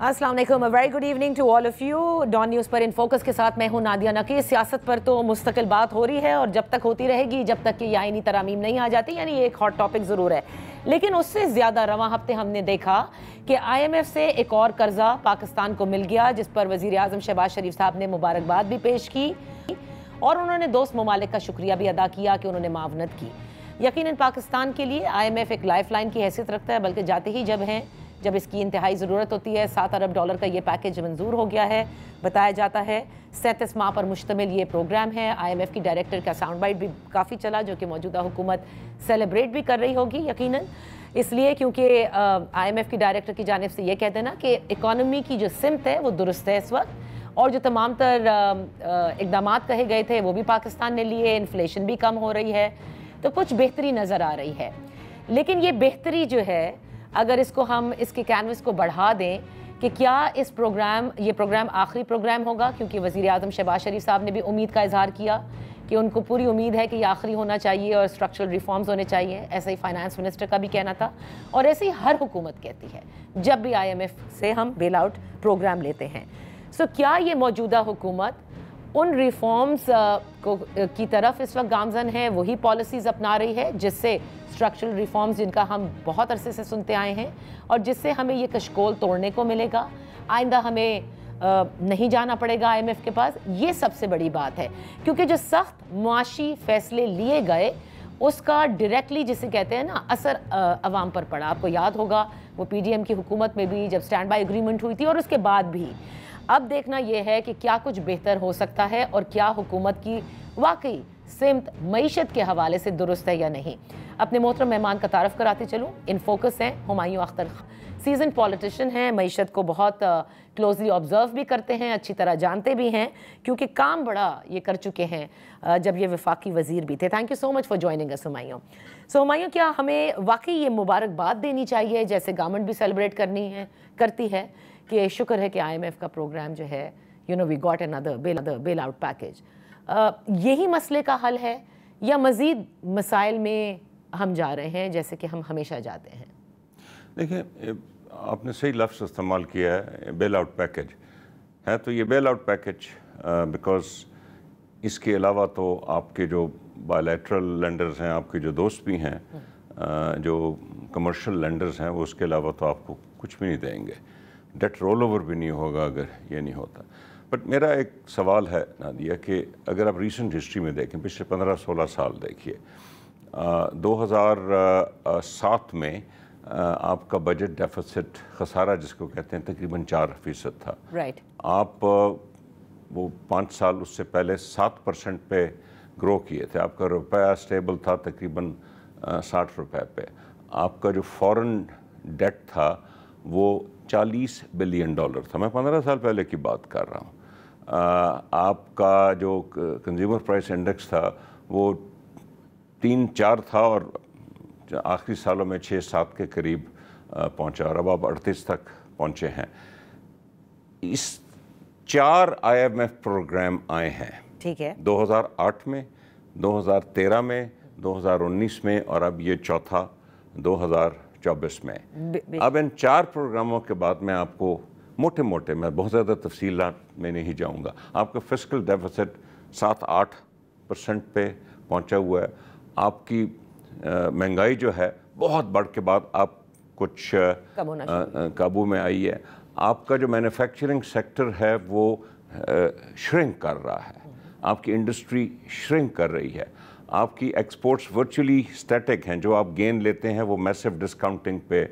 अस्सलाम वालेकुम, very good evening to all of you. Dawn news पर इन फोकस के साथ मैं हूं नादिया नकी। सियासत पर तो मुस्तकिल बात हो रही है और जब तक होती रहेगी, जब तक कि आईनी तरामीम नहीं आ जाती, यानी एक हॉट टॉपिक ज़रूर है। लेकिन उससे ज़्यादा रवां हफ्ते हमने देखा कि IMF से एक और कर्जा पाकिस्तान को मिल गया, जिस पर वज़ीर आज़म शहबाज शरीफ साहब ने मुबारकबाद भी पेश की और उन्होंने दोस्त ममालिक का शुक्रिया भी अदा किया कि उन्होंने मावनत की। यकीनन पाकिस्तान के लिए IMF एक लाइफ लाइन की हैसियत रखता है, बल्कि जाते ही जब इसकी इंतहाई ज़रूरत होती है। 7 अरब डॉलर का ये पैकेज मंजूर हो गया है। बताया जाता है 37 माह पर मुश्तमिल ये प्रोग्राम है। IMF की डायरेक्टर का साउंड बाइट भी काफ़ी चला, जो कि मौजूदा हुकूमत सेलिब्रेट भी कर रही होगी यकीनन, इसलिए क्योंकि IMF की डायरेक्टर की जानिब से ये कहते हैं ना कि इकॉनमी की जो सिमत है वो दुरुस्त है इस वक्त, और जो तमाम तर इकदाम कहे गए थे वो भी पाकिस्तान ने लिए। इन्फ्लेशन भी कम हो रही है, तो कुछ बेहतरी नज़र आ रही है। लेकिन ये बेहतरी जो है, अगर इसको हम इसके कैनवस को बढ़ा दें कि क्या ये प्रोग्राम आखिरी प्रोग्राम होगा, क्योंकि वज़ीर आज़म शहबाज शरीफ साहब ने भी उम्मीद का इजहार किया कि उनको पूरी उम्मीद है कि ये आखिरी होना चाहिए और स्ट्रक्चरल रिफॉर्म्स होने चाहिए। ऐसा ही फाइनेंस मिनिस्टर का भी कहना था, और ऐसे ही हर हुकूमत कहती है जब भी IMF से हम बेल आउट प्रोग्राम लेते हैं। सो क्या ये मौजूदा हुकूमत उन रिफॉर्म्स की तरफ इस वक्त गामजन है, वही पॉलिसीज़ अपना रही है जिससे स्ट्रक्चरल रिफॉर्म्स जिनका हम बहुत अरसे से सुनते आए हैं और जिससे हमें ये कशकोल तोड़ने को मिलेगा, आइंदा हमें नहीं जाना पड़ेगा IMF के पास? ये सबसे बड़ी बात है, क्योंकि जो सख्त मुआशी फैसले लिए गए उसका डायरेक्टली, जिसे कहते हैं ना, असर अवाम पर पड़ा। आपको याद होगा वो PDM की हुकूमत में भी जब स्टैंड बाई एग्रीमेंट हुई थी और उसके बाद भी। अब देखना यह है कि क्या कुछ बेहतर हो सकता है और क्या हुकूमत की वाकई सिमत मईशत के हवाले से दुरुस्त है या नहीं। अपने मोहतरम मेहमान का तारफ़ कराते चलूँ। इन फोकस हैं हुमायूं अख्तर, सीजन पॉलिटिशियन हैं, मईशत को बहुत क्लोजली ऑब्जर्व भी करते हैं, अच्छी तरह जानते भी हैं, क्योंकि काम बड़ा ये कर चुके हैं जब ये वफाकी वज़ीर भी थे। Thank you so much for joining us Humayun. So Humayun, क्या हमें वाकई ये मुबारकबाद देनी चाहिए, जैसे गवर्नमेंट भी सेलिब्रेट करती है कि शुक्र है कि IMF का प्रोग्राम जो है, we got another bailout package, यही मसले का हल है या मज़ीद मसाइल में हम जा रहे हैं जैसे कि हम हमेशा जाते हैं? देखिए, आपने सही लफ्ज़ इस्तेमाल किया है, बेल आउट पैकेज है। तो ये बेल आउट पैकेज बिकॉज़ इसके अलावा तो आपके जो बायलैटरल लेंडर्स हैं, आपके जो दोस्त भी हैं, जो कमर्शियल लेंडर्स हैं, वो उसके अलावा तो आपको कुछ भी नहीं देंगे। डेट रोल ओवर भी नहीं होगा अगर ये नहीं होता। बट मेरा एक सवाल है नादिया कि अगर आप रीसेंट हिस्ट्री में देखें, पिछले 15-16 साल देखिए, 2007 में आपका बजट डेफिसिट खसारा जिसको कहते हैं तकरीबन 4% था। राइट। आप वो 5 साल उससे पहले 7% पे ग्रो किए थे। आपका रुपया स्टेबल था तकरीबन 60 रुपए पे। आपका जो फॉरेन डेट था वो $40 बिलियन था। मैं 15 साल पहले की बात कर रहा हूँ। आपका जो कंज्यूमर प्राइस इंडेक्स था वो 3-4 था और आखिरी सालों में 6-7 के करीब पहुंचा, और अब आप 38 तक पहुंचे हैं। इस 4 IMF प्रोग्राम आए हैं, ठीक है, 2008 में, 2013 में, 2019 में, और अब ये चौथा 2024 में। अब इन 4 प्रोग्रामों के बाद मैं आपको मोटे, मैं बहुत ज़्यादा तफसीलात में नहीं जाऊंगा, आपका फिस्कल डेफिसिट 7-8% पे पहुंचा हुआ है। आपकी महंगाई जो है बहुत बढ़ के बाद आप कुछ काबू में आई है। आपका जो मैन्युफैक्चरिंग सेक्टर है वो श्रिंक कर रहा है, आपकी इंडस्ट्री श्रिंक कर रही है, आपकी एक्सपोर्ट्स वर्चुअली स्टैटिक हैं। जो आप गेन लेते हैं वो मैसिव डिस्काउंटिंग पे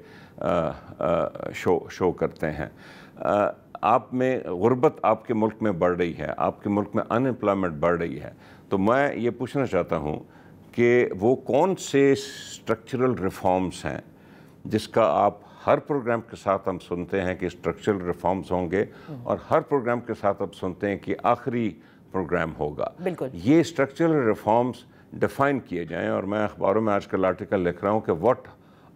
शो करते हैं। आप में गुर्बत आपके मुल्क में बढ़ रही है, आपके मुल्क में अनएम्प्लॉयमेंट बढ़ रही है। तो मैं ये पूछना चाहता हूँ कि वो कौन से स्ट्रक्चरल रिफॉर्म्स हैं जिसका आप हर प्रोग्राम के साथ हम सुनते हैं कि स्ट्रक्चरल रिफॉर्म्स होंगे, और हर प्रोग्राम के साथ अब सुनते हैं कि आखिरी प्रोग्राम होगा। बिल्कुल, ये स्ट्रक्चरल रिफॉर्म्स डिफाइन किए जाएं। और मैं अखबारों में आजकल आर्टिकल लिख रहा हूँ कि व्हाट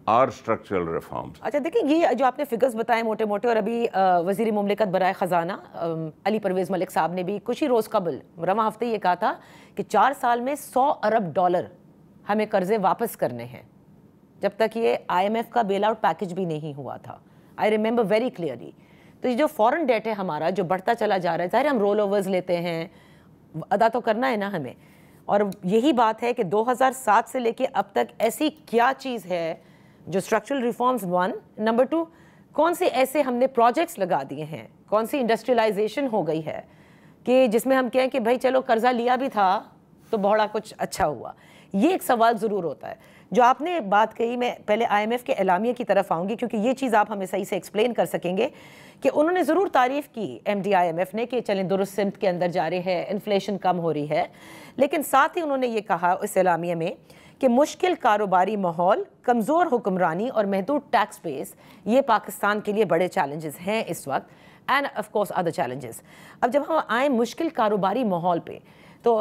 आर स्ट्रक्चरल रिफॉर्म्स। अच्छा, देखिए, ये जो आपने फिगर्स बताए मोटे मोटे, और अभी वज़ीर मुमलिकत बराए ख़जाना अली परवेज़ मलिक साहब ने भी कुछ ही रोज़ कबल रवां हफ्ते ये कहा था कि 4 साल में $100 अरब हमें कर्जे वापस करने हैं, जब तक ये IMF का बेल आउट पैकेज भी नहीं हुआ था। I remember very clearly. تو یہ جو فورن ڈیٹ ہے ہمارا جو بڑھتا چلا جا رہا ہے، ظاہر ہم رول اوورز لیتے ہیں، ادا تو کرنا ہے نا ہمیں. اور یہی بات ہے کہ 2007 سے لے کے اب تک ایسی کیا چیز ہے جو اسٹرکچرل ریفارمز 1، نمبر 2 کون سے ایسے ہم نے پروجیکٹس لگا دیے ہیں، کون سی انڈسٹریلائزیشن ہو گئی ہے کہ جس میں ہم کہیں کہ بھائی چلو قرضہ لیا بھی تھا تو بہت کچھ اچھا ہوا. یہ ایک سوال ضرور ہوتا ہے. جو آپ نے بات کہی، میں پہلے آئی ایم ایف کے اعلامیے کی طرف آؤں گی کیونکہ یہ چیز آپ ہمیں صحیح سے ایکسپلین کر سکیں گے کہ انہوں نے ضرور تعریف کی M D I M F نے کہ چلیں درست سمت کے اندر جا رہے ہیں، انفلیشن کم ہو رہی ہے، لیکن ساتھ ہی انہوں نے یہ کہا اس اعلامیے میں کہ مشکل کاروباری ماحول، کمزور حکمرانی اور محدود ٹیکس بیس یہ پاکستان کے لیے بڑے چیلنجز ہیں اس وقت، and of course other challenges. اب جب ہم آئیں مشکل کاروباری ماحول پہ تو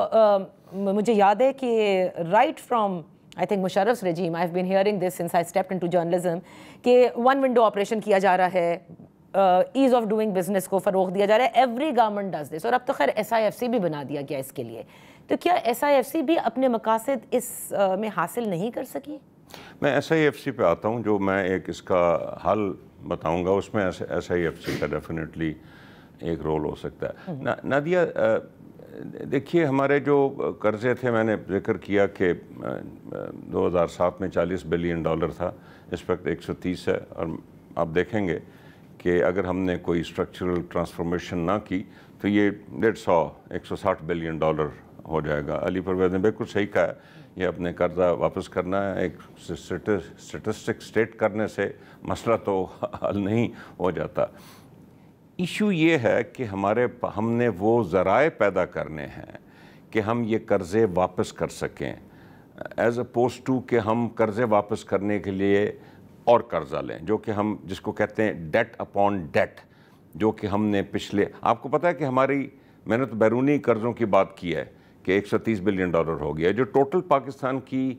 مجھے یاد ہے کہ right from I think Musharraf's regime, I've been hearing this since I stepped into journalism, کہ ون ونڈو آپریشن کیا جا رہا ہے، ایز آف ڈوئنگ بزنس کو فروغ دیا جا رہا ہے. ایوری گورنمنٹ ڈز دس، اور اب تو خیر ایس آئی ایف سی بھی بنا دیا گیا اس کے لیے. تو کیا ایس آئی ایف سی بھی اپنے مقاصد اس میں حاصل نہیں کر سکی؟ میں ایس آئی ایف سی پہ آتا ہوں، جو میں ایک اس کا حل بتاؤں گا، اس میں ایس آئی ایف سی کا ڈیفینیٹلی ایک رول ہو سکتا ہے. نادیہ دیکھیے، ہمارے جو قرضے تھے، میں نے ذکر کیا کہ 2007 میں $40 بلین تھا، اس وقت 130 ہے. اور آپ دیکھیں گے کہ اگر ہم نے کوئی اسٹرکچرل ٹرانسفارمیشن نہ کی تو یہ 160 بلین ہو جائے گا. علی پرویز نے بالکل صحیح کہا ہے، یہ اپنے قرضہ واپس کرنا ہے. ایک اسٹیٹسٹک سٹیٹ کرنے سے مسئلہ تو حل نہیں ہو جاتا. ایشو یہ ہے کہ ہم نے وہ ذرائع پیدا کرنے ہیں کہ ہم یہ قرضے واپس کر سکیں، ایز اپوز ٹو کہ ہم قرضے واپس کرنے کے لیے اور قرضہ لیں، جو کہ ہم جس کو کہتے ہیں ڈیٹ اپون ڈیٹ، جو کہ ہم نے پچھلے، آپ کو پتہ ہے کہ میں نے تو بیرونی قرضوں کی بات کی ہے کہ $130 بلین ہو گیا. جو ٹوٹل پاکستان کی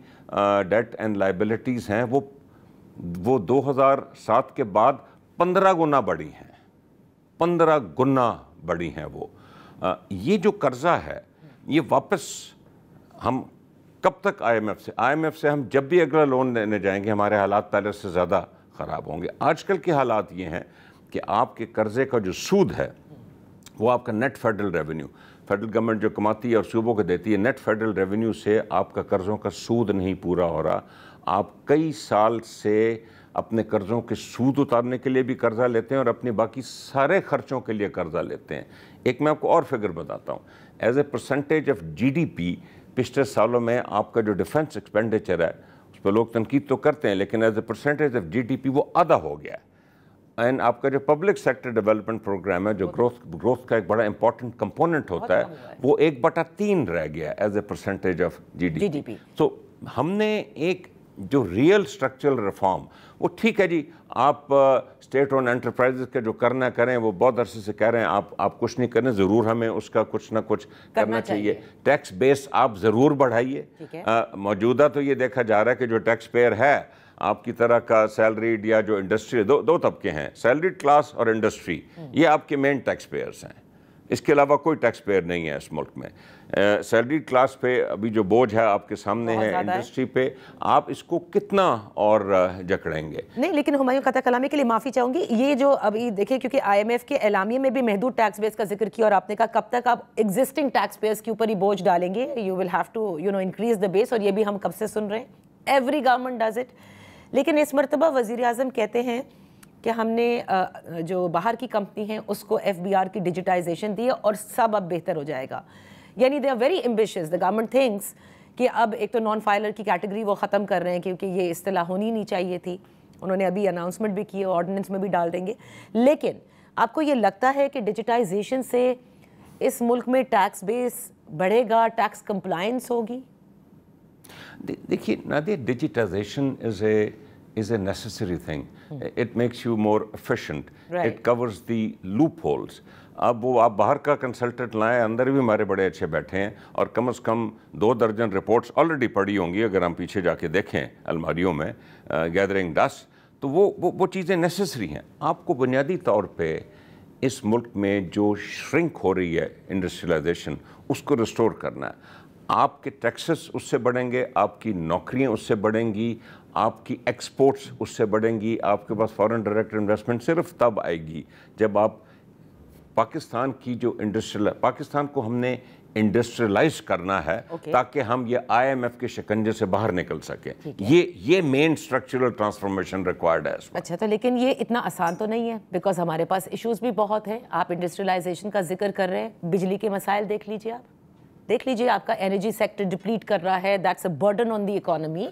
ڈیٹ اینڈ لائبلٹیز ہیں وہ 2007 کے بعد 15 گنا بڑھی ہیں، 15 گنا بڑی ہیں وہ. یہ جو قرضہ ہے یہ واپس ہم کب تک آئی ایم ایف سے ہم جب بھی اگلا لون لینے جائیں گے ہمارے حالات پہلے سے زیادہ خراب ہوں گے. آج کل کے حالات یہ ہیں کہ آپ کے قرضے کا جو سود ہے وہ آپ کا net federal revenue, federal government جو کماتی ہے اور صوبوں کو دیتی ہے، نیٹ فیڈرل ریونیو سے آپ کا قرضوں کا سود نہیں پورا ہو رہا. آپ کئی سال سے اپنے قرضوں کے سود اتارنے کے لیے بھی قرضہ لیتے ہیں اور اپنی باقی سارے خرچوں کے لیے قرضہ لیتے ہیں. ایک میں آپ کو اور فگر بتاتا ہوں، as a percentage of G D P پچھلے سالوں میں آپ کا جو ڈیفنس ایکسپینڈیچر ہے اس پہ لوگ تنقید تو کرتے ہیں، لیکن as a percentage of G D P وہ آدھا ہو گیا ہے. اینڈ آپ کا جو پبلک سیکٹر ڈیولپمنٹ پروگرام ہے، جو گروتھ کا ایک بڑا امپورٹنٹ کمپوننٹ ہوتا ہے، وہ 1/3 رہ گیا as a percentage of G D P. تو ہم نے ایک جو ریئل اسٹرکچرل ریفارم، وہ ٹھیک ہے جی، آپ اسٹیٹ اون انٹرپرائزز کا جو کرنا کریں، وہ بہت عرصے سے کہہ رہے ہیں آپ کچھ نہیں کریں، ضرور ہمیں اس کا کچھ نہ کچھ کرنا چاہیے. ٹیکس بیس آپ ضرور بڑھائیے. موجودہ تو یہ دیکھا جا رہا ہے کہ جو ٹیکس پیئر ہے آپ کی طرح کا سیلریڈ یا جو انڈسٹری، دو طبقے ہیں، سیلریڈ کلاس اور انڈسٹری، یہ آپ کے مین ٹیکس پیئرس ہیں. اس کے علاوہ کوئی ٹیکس پیئر نہیں ہے اس ملک میں. سیلریڈ کلاس پہ ابھی جو بوجھ ہے آپ کے سامنے ہے، انڈسٹری پہ آپ اس کو کتنا اور جکڑیں گے؟ نہیں، لیکن ہمایوں قطع کلامی کے لیے معافی چاہوں گی. یہ جو ابھی دیکھیں، کیونکہ آئی ایم ایف کے اعلامیے میں بھی محدود ٹیکس بیس کا ذکر کیا، اور آپ نے کہا کب تک آپ ایگزسٹنگ ٹیکس پیئرس کے اوپر ہی بوجھ ڈالیں گے، you will have to increase the base, اور یہ بھی ہم کب سے سن رہے ہیں، ایوری گورنمنٹ ڈز اٹ. لیکن اس مرتبہ وزیر اعظم کہتے ہیں کہ ہم نے جو باہر کی کمپنی ہیں اس کو ایف بی آر کی ڈیجیٹائزیشن دی اور سب اب بہتر ہو جائے گا. یعنی they are very ambitious, the government thinks کہ اب ایک تو نان فائلر کی کیٹیگری وہ ختم کر رہے ہیں کیونکہ یہ اصطلاح ہونی نہیں چاہیے تھی. انہوں نے ابھی اناؤنسمنٹ بھی کی ہے، آرڈیننس میں بھی ڈال دیں گے. لیکن آپ کو یہ لگتا ہے کہ ڈیجیٹائزیشن سے اس ملک میں ٹیکس بیس بڑھے گا، ٹیکس کمپلائنس ہوگی؟ دیکھیے Nadia, digitization is a necessary thing. It makes you more efficient. It covers the loopholes. اب وہ آپ باہر کا کنسلٹنٹ لائیں، اندر بھی ہمارے بڑے اچھے بیٹھے ہیں، اور کم از کم 2 درجن رپورٹس آلریڈی پڑھی ہوں گی اگر ہم پیچھے جا کے دیکھیں الماریوں میں، گیدرنگ ڈسٹ. تو وہ چیزیں نیسیسری ہیں. آپ کو بنیادی طور پہ اس ملک میں جو شرنک ہو رہی ہے انڈسٹریلائزیشن، اس کو ریسٹور کرنا ہے. آپ کے ٹیکسز اس سے بڑھیں گے, آپ کی نوکریاں اس سے بڑھیں گی, آپ کی ایکسپورٹس اس سے بڑھیں گی, آپ کے پاس فارن ڈائریکٹ انویسٹمنٹ صرف تب آئے گی جب آپ پاکستان کی جو پاکستان کو ہم نے انڈسٹریلائز کرنا ہے تاکہ ہم یہ آئی ایم ایف کے شکنجے سے باہر نکل سکیں. یہ مین اسٹرکچرل ٹرانسفارمیشن ریکوائرڈ ہے. اچھا, تو لیکن یہ اتنا آسان تو نہیں ہے, بیکاز ہمارے پاس ایشوز بھی بہت ہیں. آپ انڈسٹریلائزیشن کا ذکر کر رہے ہیں, بجلی کے مسائل دیکھ لیجیے آپ کا انرجی سیکٹر ڈپلیٹ کر رہا ہے, that's a burden on the economy.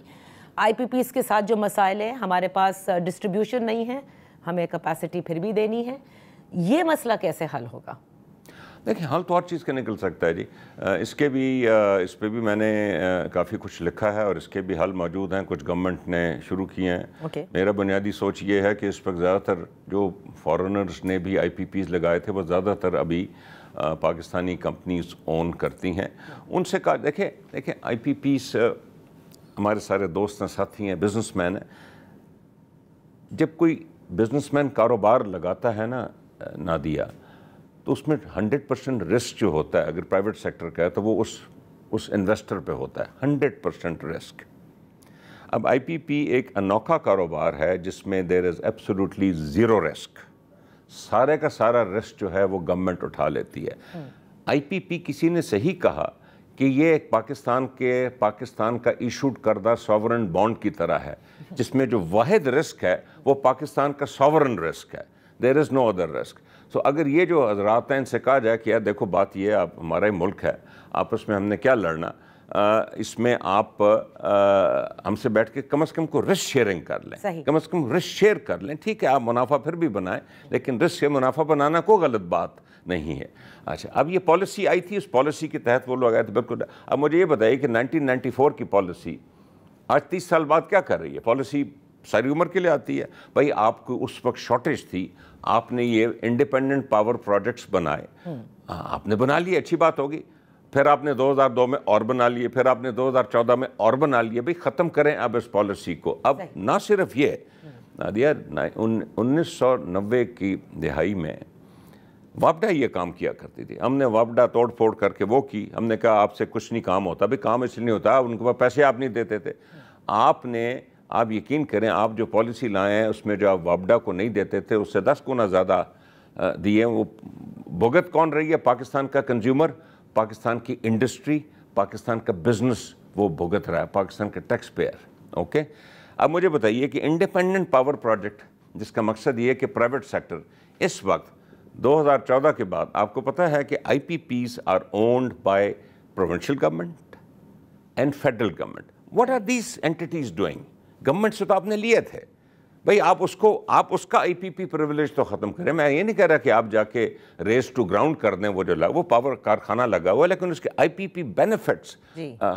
I P Ps کے ساتھ جو مسائل ہیں, ہمارے پاس ڈسٹریبیوشن نہیں ہے, ہمیں کیپیسٹی پھر بھی دینی ہے. یہ مسئلہ کیسے حل ہوگا؟ دیکھیں, حل تو ہر چیز کا نکل سکتا ہے جی. اس پہ بھی میں نے کافی کچھ لکھا ہے اور اس کے بھی حل موجود ہیں, کچھ گورنمنٹ نے شروع کیے ہیں. میرا بنیادی سوچ یہ ہے کہ اس وقت زیادہ تر جو فارنرز نے بھی آئی پی پیز لگائے تھے وہ زیادہ تر ابھی پاکستانی کمپنیز اون کرتی ہیں. ان سے کہا دیکھیں آئی پی پیز ہمارے سارے دوست ہیں, ساتھی ہیں, بزنس مین ہیں. جب کوئی بزنس مین کاروبار لگاتا ہے نا نادیہ, تو اس میں 100% رسک جو ہوتا ہے, اگر پرائیویٹ سیکٹر کا ہے تو وہ اس انویسٹر پہ ہوتا ہے 100% رسک. اب آئی پی پی ایک انوکھا کاروبار ہے جس میں دیر از ایبسولوٹلی زیرو رسک. سارے کا سارا رسک جو ہے وہ گورنمنٹ اٹھا لیتی ہے. آئی پی پی کسی نے صحیح کہا کہ یہ ایک پاکستان کا ایشوڈ کردہ سوورن بانڈ کی طرح ہے, جس میں جو واحد رسک ہے وہ پاکستان کا سوورن رسک ہے. دیر از نو ادر رسک. سو اگر یہ جو حضرات ہیں ان سے کہا جائے کہ یار دیکھو بات یہ ہے, آپ ہمارا ہی ملک ہے, آپس میں ہم نے کیا لڑنا, اس میں آپ ہم سے بیٹھ کے کم از کم کو رسک شیئرنگ کر لیں, کم از کم رسک شیئر کر لیں. ٹھیک ہے, آپ منافع پھر بھی بنائیں, لیکن رسک سے منافع بنانا کوئی غلط بات نہیں ہے. اچھا, اب یہ پالیسی آئی تھی, اس پالیسی کے تحت وہ لوگ آئے تھے. بالکل. اب مجھے یہ بتائیے کہ 1994 کی پالیسی آج 30 سال بعد کیا کر رہی ہے؟ پالیسی ساری عمر کے لیے آتی ہے. بھائی آپ کو اس وقت شارٹیج تھی, آپ نے یہ انڈیپینڈنٹ پاور پروجیکٹس بنائے, آپ نے بنا لیے, اچھی بات ہوگی. پھر آپ نے 2002 میں اور بنا لیے, پھر آپ نے 2014 میں اور بنا لیے. بھئی ختم کریں اب اس پالیسی کو. اب نہ صرف یہ نادیہ, 1990 کی دہائی میں وابڈا یہ کام کیا کرتی تھی. ہم نے وابڈا توڑ پھوڑ کر کے وہ کی. ہم نے کہا آپ سے کچھ نہیں کام ہوتا. بھئی کام اس لیے نہیں ہوتا, ان کے پاس پیسے آپ نہیں دیتے تھے. آپ یقین کریں, آپ جو پالیسی لائے ہیں اس میں جو آپ وابڈا کو نہیں دیتے تھے اس سے 10 گنا زیادہ دیے. وہ بھگت کون رہی ہے؟ پاکستان کا کنزیومر, پاکستان کی انڈسٹری, پاکستان کا بزنس وہ بھگت رہا ہے, پاکستان کا ٹیکس پیئر. اوکے, اب مجھے بتائیے کہ انڈیپینڈنٹ پاور پروجیکٹ جس کا مقصد یہ ہے کہ پرائیویٹ سیکٹر اس وقت 2014 کے بعد آپ کو پتہ ہے کہ I P Ps are owned by provincial government and federal government. What are these entities doing? Government سے تو آپ نے لیے تھے. بھئی آپ اس کا آئی پی پی پریویلیج تو ختم کریں. میں یہ نہیں کہہ رہا کہ آپ جا کے ریز ٹو گراؤنڈ کر دیں, وہ پاور کارخانہ لگا ہوا ہے, لیکن اس کے آئی پی پی بینیفٹس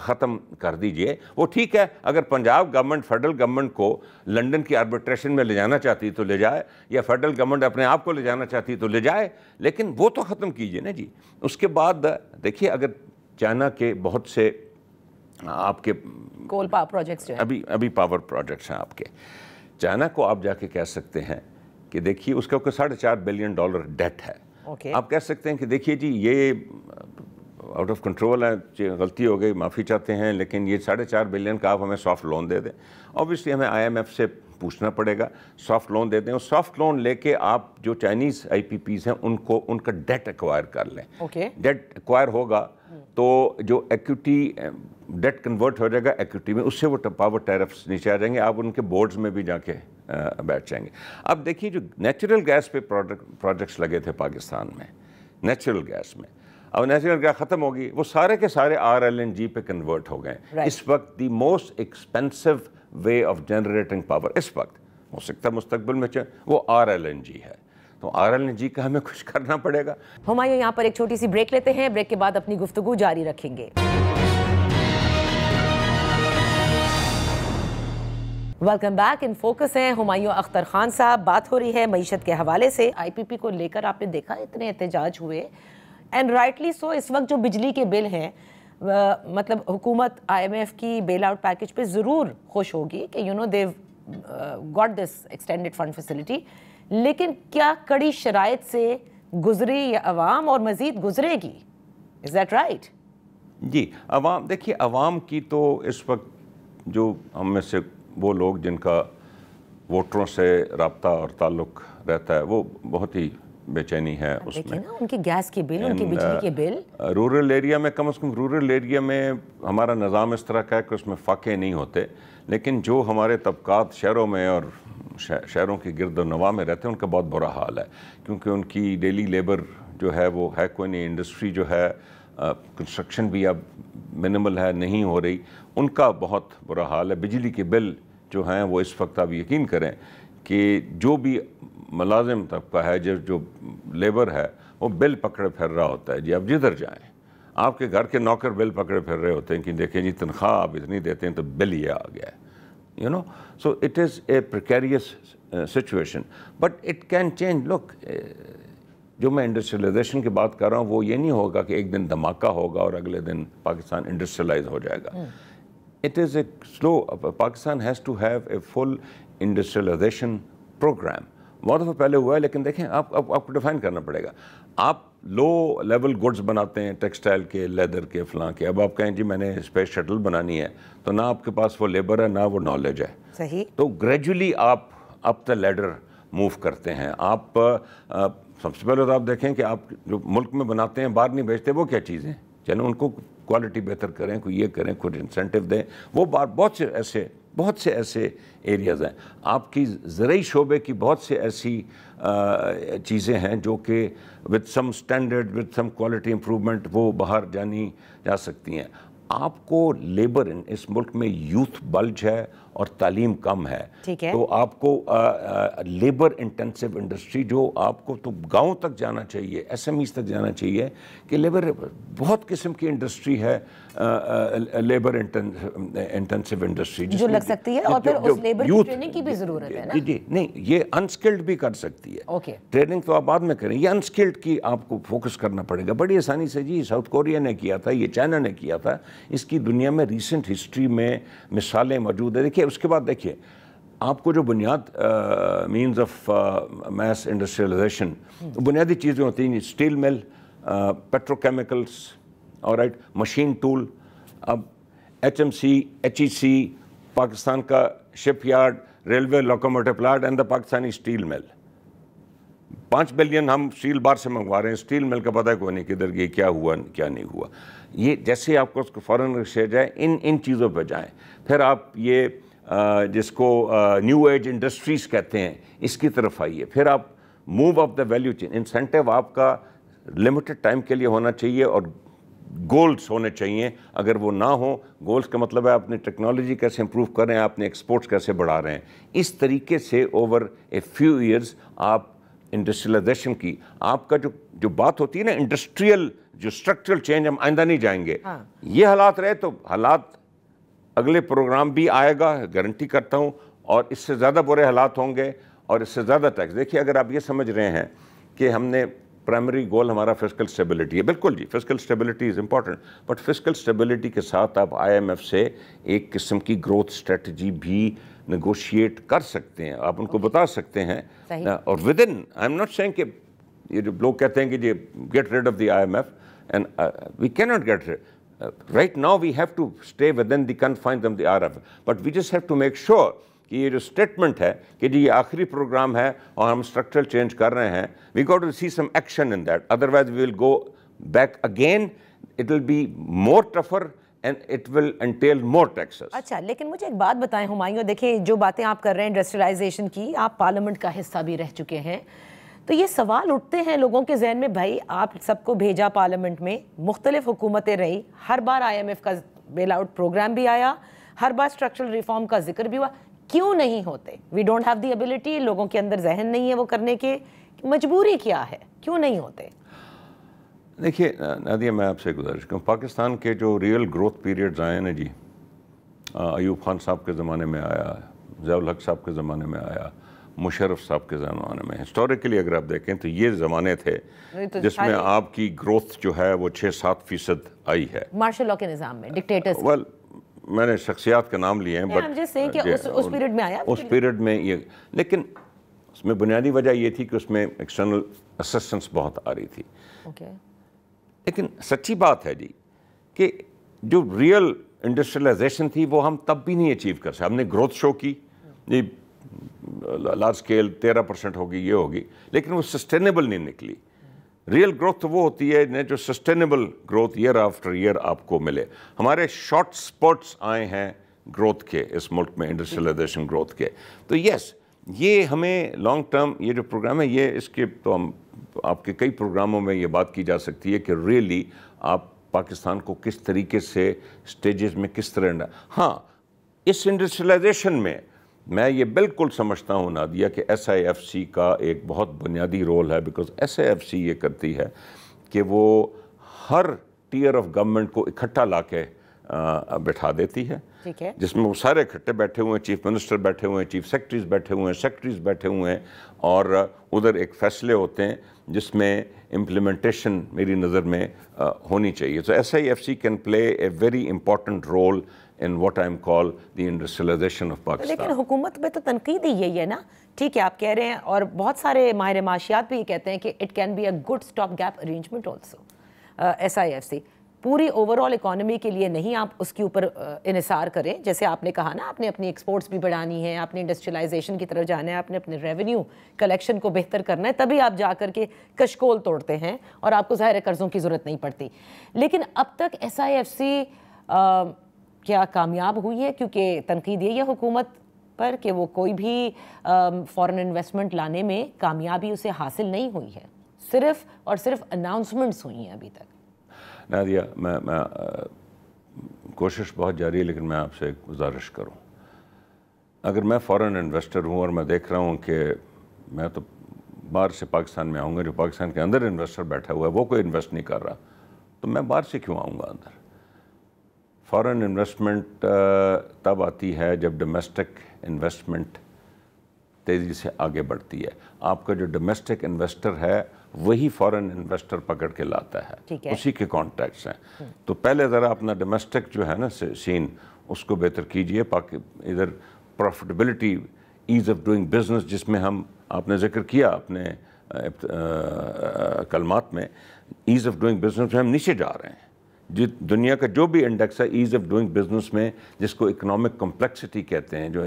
ختم کر دیجئے. وہ ٹھیک ہے, اگر پنجاب گورنمنٹ فیڈرل گورنمنٹ کو لنڈن کی آربیٹریشن میں لے جانا چاہتی تو لے جائے, یا فیڈرل گورنمنٹ اپنے آپ کو لے جانا چاہتی تو لے جائے, لیکن وہ تو ختم کیجئے نا جی. اس کے بعد دیکھیے, اگر چائنا کے بہت سے آپ کے کول پاور پروجیکٹس جو ہیں, ابھی پاور پروجیکٹس ہیں آپ کے, چائنا کو آپ جا کے کہہ سکتے ہیں کہ دیکھیے اس کا کوئی $4.5 بلین ڈیٹ ہے. آپ کہہ سکتے ہیں کہ دیکھیے جی یہ آؤٹ آف کنٹرول ہے, غلطی ہو گئی, معافی چاہتے ہیں, لیکن یہ $4.5 بلین کا آپ ہمیں سافٹ لون دے دیں. اوبیسلی ہمیں آئی ایم ایف سے پوچھنا پڑے گا, سافٹ لون دے دیں. اور سافٹ لون لے کے آپ جو چائنیز آئی پی پیز ہیں ان کا ڈیٹ ایکوائر کر لیں. ڈیٹ ایکوائر ہوگا تو جو ایکوٹی ڈیٹ کنورٹ ہو جائے گا ایکوٹی میں, اس سے وہ پاور ٹیرفس نیچے آ جائیں گے, آپ ان کے بورڈز میں بھی جا کے بیٹھ جائیں گے. اب دیکھیے جو نیچرل گیس پہ پروجیکٹس لگے تھے پاکستان میں, نیچرل گیس میں, اب نیچرل گیس ختم ہوگی, وہ سارے کے سارے RLNG پہ کنورٹ ہو گئے. اس وقت the most expensive way of generating power اس وقت, ہو سکتا ہے مستقبل میں وہ RLNG ہے. تو RLNG کا ہمیں کچھ کرنا پڑے گا. ہمایوں یہاں پر ایک چھوٹی سی بریک لیتے ہیں, بریک کے بعد اپنی گفتگو جاری رکھیں گے. Welcome back. ان فوکس ہیں ہمایوں اختر خان صاحب. بات ہو رہی ہے معیشت کے حوالے سے. آئی پی پی کو لے کر آپ نے دیکھا اتنے احتجاج ہوئے, اینڈ رائٹلی سو. اس وقت جو بجلی کے بل ہیں, مطلب حکومت آئی ایم ایف کی بیل آؤٹ پیکج پہ ضرور خوش ہوگی کہ they've got this extended fund facility, لیکن کیا کڑی شرائط سے گزری یہ عوام اور مزید گزرے گی؟ Is that right? جی عوام دیکھیے، عوام کی تو اس وقت جو ہم میں سے وہ لوگ جن کا ووٹروں سے رابطہ اور تعلق رہتا ہے وہ بہت ہی بے چینی ہے اس میں. نا ان کی گیس کی بل، ان کی بجلی کے بل. رورل ایریا میں کم از کم رورل ایریا میں ہمارا نظام اس طرح کا ہے کہ اس میں فاقے نہیں ہوتے، لیکن جو ہمارے طبقات شہروں میں اور شہروں کی گرد و نواح میں رہتے ہیں ان کا بہت برا حال ہے، کیونکہ ان کی ڈیلی لیبر جو ہے وہ ہے کوئی نہیں، انڈسٹری جو ہے کنسٹرکشن بھی اب منیمل ہے، نہیں ہو رہی، ان کا بہت برا حال ہے. بجلی کے بل جو ہیں وہ اس وقت آپ یقین کریں کہ جو بھی ملازم طبقہ ہے، جو لیبر ہے، وہ بل پکڑے پھر رہا ہوتا ہے. جی آپ جدھر جائیں آپ کے گھر کے نوکر بل پکڑے پھر رہے ہوتے ہیں کہ دیکھیں جی تنخواہ آپ اتنی دیتے ہیں تو بل یہ آ گیا ہے. So it is a precarious situation, but it can change. Look, جو میں انڈسٹریلائزیشن کی بات کر رہا ہوں وہ یہ نہیں ہوگا کہ ایک دن دھماکہ ہوگا اور اگلے دن پاکستان انڈسٹریلائز ہو جائے گا. It is a slow. Pakistan has to have a full industrialization program. بہت دفعہ پہلے ہوا ہے، لیکن دیکھیں آپ کو ڈیفائن کرنا پڑے گا. آپ لو لیول گڈز بناتے ہیں، ٹیکسٹائل کے، لیدر کے، فلاں کے. اب آپ کہیں جی میں نے اسپیس شٹل بنانی ہے تو نہ آپ کے پاس وہ لیبر ہے نہ وہ نالج ہے. صحیح. تو گریجولی آپ اپ دا لیڈر موو کرتے ہیں. آپ سب سے پہلے تو آپ دیکھیں کہ آپ جو ملک میں بناتے ہیں باہر نہیں بیچتے، وہ کیا چیزیں، چلو ان کو کوالٹی بہتر کریں، کوئی یہ کریں، کوئی انسینٹو دیں. وہ بہت سے ایسے ایریاز ہیں. آپ کی زرعی شعبے کی بہت سے ایسی چیزیں ہیں جو کہ with some standard, with some quality improvement وہ باہر جانی جا سکتی ہیں. آپ کو لیبر اس ملک میں یوتھ بلج ہے اور تعلیم کم ہے، تو آپ کو لیبر انٹینسو انڈسٹری جو آپ کو تو گاؤں تک جانا چاہیے، ایس ایم ایز تک جانا چاہیے کہ لیبر بہت قسم کی انڈسٹری ہے، لیبر انٹینسو انڈسٹری جو لگ سکتی ہے، اور پھر اس لیبر کی ٹریننگ کی بھی ضرورت ہے نا. جی نہیں، یہ انسکلڈ بھی کر سکتی ہے. ٹریننگ تو آپ بعد میں کریں، یہ انسکلڈ کی آپ کو فوکس کرنا پڑے گا بڑی آسانی سے. جی ساؤتھ کوریا نے کیا تھا، یہ چائنا نے کیا تھا، اس کی دنیا میں ریسنٹ ہسٹری میں مثالیں موجود ہیں. دیکھیے اس کے بعد دیکھیے آپ کو جو بنیاد مینز آف میس انڈسٹریلائزیشن، بنیادی چیزیں ہوتی ہیں، steel mill, petrochemicals, alright, machine tool. اب H M C, H E C, Pakistan کا shipyard, railway locomotive plant and the Pakistani steel mill. 5 billion ہم اسٹیل بار سے منگوا رہے ہیں، اسٹیل مل کا پتہ کوئی نہیں کدھر گئی، کیا ہوا کیا نہیں ہوا. یہ جیسے آپ کو اس کو فارن ایکسچینج ہے، ان چیزوں پہ جائیں. پھر آپ یہ جس کو نیو ایج انڈسٹریز کہتے ہیں اس کی طرف آئیے. پھر آپ move up the value chain. Incentive آپ کا لمیٹڈ ٹائم کے لیے ہونا چاہیے اور گولز ہونے چاہیے. اگر وہ نہ ہوں، گولز کا مطلب ہے اپنی ٹیکنالوجی کیسے امپروو کر رہے ہیں، آپ نے ایکسپورٹس کیسے بڑھا رہے ہیں. اس طریقے سے اوور اے فیو ایئرز آپ انڈسٹریلائزیشن کی آپ کا جو بات ہوتی ہے نا انڈسٹریل جو اسٹرکچرل چینج، ہم آئندہ نہیں جائیں گے. یہ حالات رہے تو حالات اگلے پروگرام بھی آئے گا، گارنٹی کرتا ہوں، اور اس سے زیادہ برے حالات ہوں گے اور اس سے زیادہ ٹیکس. دیکھیے اگر آپ یہ سمجھ رہے ہیں کہ ہم نے پرائمری گول ہمارا فسکل اسٹیبلٹی ہے، بالکل جی fiscal stability is important, but fiscal stability کے ساتھ آپ آئی ایم ایف سے ایک قسم کی گروتھ اسٹریٹجی بھی نیگوشیٹ کر سکتے ہیں. آپ ان کو بتا سکتے ہیں، اور within I am not seeing کہ یہ جو لوگ کہتے ہیں کہ جی get rid of the I M F, and we can not get rid. Right now we have to stay within the confines of the RF, but we just have to make sure کہ یہ جو statement ہے کہ جی یہ آخری programme ہے اور ہم اسٹرکچرل چینج کر رہے ہیں، we got to see some action in that, otherwise we will go back again. It will be more tougher and it will entail more taxes. اچھا لیکن مجھے ایک بات بتائیں ہمایوں، دیکھیں جو باتیں آپ کر رہے ہیں انڈسٹریلائزیشن کی، آپ پارلیمنٹ کا حصہ بھی رہ چکے ہیں، تو یہ سوال اٹھتے ہیں لوگوں کے ذہن میں، بھائی آپ سب کو بھیجا پارلیمنٹ میں، مختلف حکومتیں رہی، ہر بار آئی ایم ایف کا بیل آؤٹ پروگرام بھی آیا، ہر بار اسٹرکچرل ریفارم کا ذکر بھی ہوا، کیوں نہیں ہوتے؟ We don't have the ability, لوگوں کے اندر ذہن نہیں ہے وہ کرنے کے، مجبوری کیا ہے، کیوں نہیں ہوتے؟ دیکھیے نادیہ میں آپ سے گزارش کروں، پاکستان کے جو ریئل گروتھ پیریڈز آئے ہیں جی، ایوب خان صاحب کے زمانے میں آیا، ضیاء الحق صاحب کے زمانے میں آیا، مشرف صاحب کے زمانے میں، ہسٹوریکلی اگر آپ دیکھیں تو یہ زمانے تھے جس میں آپ کی گروتھ جو ہے وہ 6-7% آئی ہے مارشل لاء کے نظام میں، ڈکٹیٹرز. ویل میں نے شخصیات کے نام لیے ہیں، بٹ اس پیریڈ میں آیا، اس پیریڈ میں یہ، لیکن اس میں بنیادی وجہ یہ تھی کہ اس میں ایکسٹرنل اسسٹنس بہت آ رہی تھی. لیکن سچی بات ہے جی کہ जो रियल इंडस्ट्रियलाइजेशन थी वो हम तब भी नहीं अचीव कर सके। हमने ग्रोथ शो की, ये लार्ज स्केल 13% होगी, ये होगी, लेकिन वो सस्टेनेबल नहीं निकली। रियल ग्रोथ तो वो होती है जो sustainable growth year after year आपको मिले। हमारे शॉर्ट स्पॉट्स आए हैं ग्रोथ के इस मुल्क में, इंडस्ट्रियलाइजेशन ग्रोथ के। तो यस, ये हमें लॉन्ग टर्म ये जो प्रोग्राम है, ये इसके तो हम आपके कई प्रोग्रामों में ये बात की जा सकती है कि रियली आप पाकिस्तान को किस तरीके से स्टेजेस में किस तरह। हाँ, इस इंडस्ट्रियलाइजेशन में मैं ये बिल्कुल समझता हूँ नादिया कि SIFC का एक बहुत बुनियादी रोल है, बिकॉज SIFC ये करती है कि वो हर टीयर ऑफ गवर्नमेंट को इकट्ठा ला के बैठा देती है, ठीक है, जिसमें वो सारे इकट्ठे बैठे हुए हैं, चीफ मिनिस्टर बैठे हुए हैं, चीफ सेक्रेटरीज बैठे हुए हैं, सेक्रेटरीज बैठे हुए हैं, और उधर एक फैसले होते हैं जिसमें इम्प्लीमेंटेशन मेरी नज़र में होनी चाहिए। तो SIFC can play a very important role in what I'm call the industrialization of Pakistan. लेकिन हुकूमत में तो तनकीद ही यही है ना, ठीक है, आप कह रहे हैं, और बहुत सारे माहिर माशियात भी ये कहते हैं कि it can be a good stop gap arrangement also. SIFC पूरी ओवरऑल इकोनॉमी के लिए नहीं, आप उसके ऊपर इन्हिसार करें, जैसे आपने कहा ना, आपने अपनी एक्सपोर्ट्स भी बढ़ानी है, आपने इंडस्ट्रियलाइजेशन की तरफ जाना है, आपने अपने रेवेन्यू कलेक्शन को बेहतर करना है, तभी आप जा कर के कशकोल तोड़ते हैं और आपको ज़ाहिर है कर्ज़ों की ज़रूरत नहीं पड़ती। लेकिन अब तक SIFC क्या कामयाब हुई है? क्योंकि तनकीद यही है हुकूमत पर कि वो कोई भी फॉरेन इन्वेस्टमेंट लाने में कामयाबी उसे हासिल नहीं हुई है, सिर्फ और सिर्फ अनाउंसमेंट्स हुई हैं अभी तक। नादिया, मैं कोशिश बहुत जारी है, लेकिन मैं आपसे एक गुजारिश करूं, अगर मैं फॉरेन इन्वेस्टर हूं और मैं देख रहा हूं कि मैं तो बाहर से पाकिस्तान में आऊँगा, जो पाकिस्तान के अंदर इन्वेस्टर बैठा हुआ है वो कोई इन्वेस्ट नहीं कर रहा, तो मैं बाहर से क्यों आऊँगा अंदर? फॉरेन इन्वेस्टमेंट तब आती है जब डोमेस्टिक इन्वेस्टमेंट तेज़ी से आगे बढ़ती है। आपका जो डोमेस्टिक इन्वेस्टर है वही फॉरेन इन्वेस्टर पकड़ के लाता है, उसी के कॉन्टैक्ट्स हैं। तो पहले ज़रा अपना डोमेस्टिक जो है ना सीन, उसको बेहतर कीजिए। इधर profitability, ease of doing business, जिसमें हम आपने जिक्र किया अपने कलमात में, ईज़ ऑफ डूइंग बिजनेस में हम नीचे जा रहे हैं। दुनिया का जो भी इंडेक्स है ईज़ ऑफ डूइंग बिजनेस में, जिसको इकोनॉमिक कॉम्प्लेक्सिटी कहते हैं, जो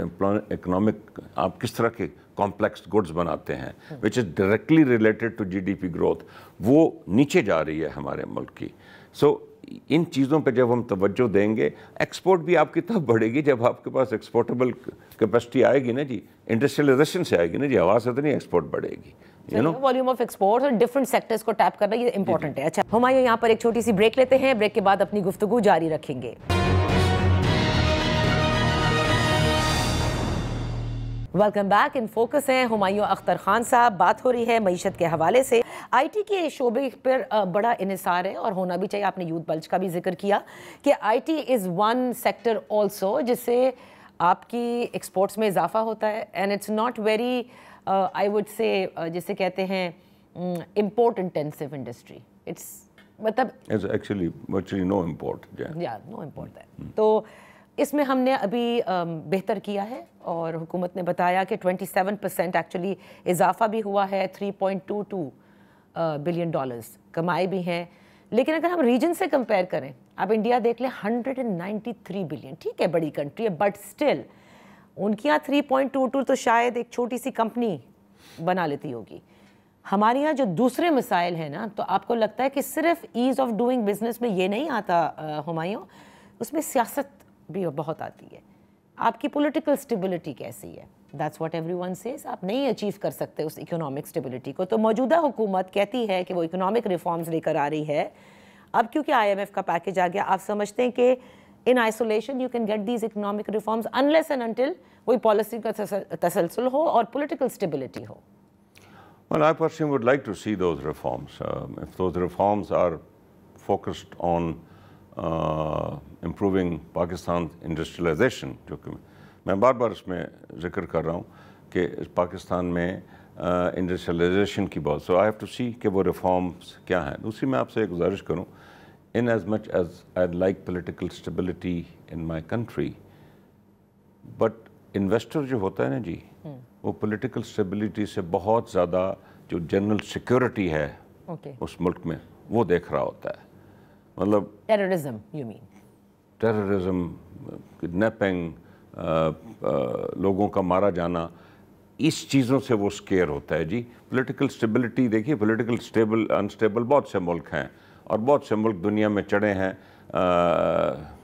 इकोनॉमिक आप किस तरह के कॉम्प्लेक्स गुड्स बनाते हैं, which is directly related to GDP growth, वो नीचे जा रही है हमारे मुल्क की। सो इन चीज़ों पे जब हम तवज्जो देंगे, एक्सपोर्ट भी आपकी तब बढ़ेगी जब आपके पास एक्सपोर्टेबल कैपेसिटी आएगी ना जी, इंडस्ट्रियलाइजेशन से आएगी ना जी, हवा से तो नहीं एक्सपोर्ट बढ़ेगी। वॉल्यूम ऑफ एक्सपोर्ट्स और डिफरेंट सेक्टर्स को टैप करना ये इंपॉर्टेंट है। अच्छा हुमायूं, यहाँ पर एक छोटी सी ब्रेक लेते हैं, ब्रेक के बाद अपनी गुफ्तगू जारी रखेंगे। Welcome back. इन फोकस हैं हुमायूं अख्तर खान साहब। बात हो रही है मईशत के हवाले से। IT के शोबे पर बड़ा इन्हिसार है और होना भी चाहिए। आपने यूथ बल्ज का भी जिक्र किया कि IT is one sector also जिससे आपकी एक्सपोर्ट्स में इजाफा होता है, and it's not very I would say जिसे कहते हैं इम्पोर्ट इंटेंसिव इंडस्ट्री। इट्स मतलब एक्चुअली नो इम्पोर्ट, या नो इम्पोर्ट है। तो इसमें हमने अभी बेहतर किया है और हुकूमत ने बताया कि 27% एक्चुअली इजाफा भी हुआ है, $3.22 बिलियन कमाए भी हैं। लेकिन अगर हम रीजन से कंपेयर करें, आप इंडिया देख लें 193 बिलियन, ठीक है बड़ी कंट्री है, बट स्टिल उनके यहाँ 3.22 तो शायद एक छोटी सी कंपनी बना लेती होगी। हमारे यहाँ जो दूसरे मसाइल हैं ना, तो आपको लगता है कि सिर्फ ईज़ ऑफ डूइंग बिजनेस में ये नहीं आता हुमायूं, उसमें सियासत भी बहुत आती है। आपकी पॉलिटिकल स्टेबिलिटी कैसी है? That's what everyone says. आप नहीं अचीव कर सकते उस इकोनॉमिक स्टेबिलिटी को। तो मौजूदा हुकूमत कहती है कि वो इकोनॉमिक रिफॉर्म्स लेकर आ रही है। अब क्योंकि IMF का पैकेज आ गया, आप समझते हैं कि in isolation you can get these economic reforms unless and until कोई पॉलिसी का तसलसल हो और पॉलिटिकल स्टेबिलिटी हो। Well, I personally would like to see those reforms. If those reforms are focused on improving Pakistan industrialization, जो कि मैं बार बार इसमें जिक्र कर रहा हूँ कि पाकिस्तान में इंडस्ट्रियलाइजेशन की बहुत, सो आई हैव टू सी कि वो रिफॉर्म्स क्या हैं। दूसरी मैं आपसे एक गुजारिश करूँ, in as much as I like political stability in my country, but investor जो होता है ना जी, वो पॉलिटिकल स्टेबिलिटी से बहुत ज़्यादा जो जनरल सिक्योरिटी है उस मुल्क में वो देख रहा होता है। मतलब terrorism you mean? Terrorism, kidnapping, लोगों का मारा जाना, इस चीज़ों से वो स्केयर होता है जी। पॉलिटिकल स्टेबिलिटी देखिए, पॉलिटिकल स्टेबल अनस्टेबल बहुत से मुल्क हैं और बहुत से मुल्क दुनिया में चढ़े हैं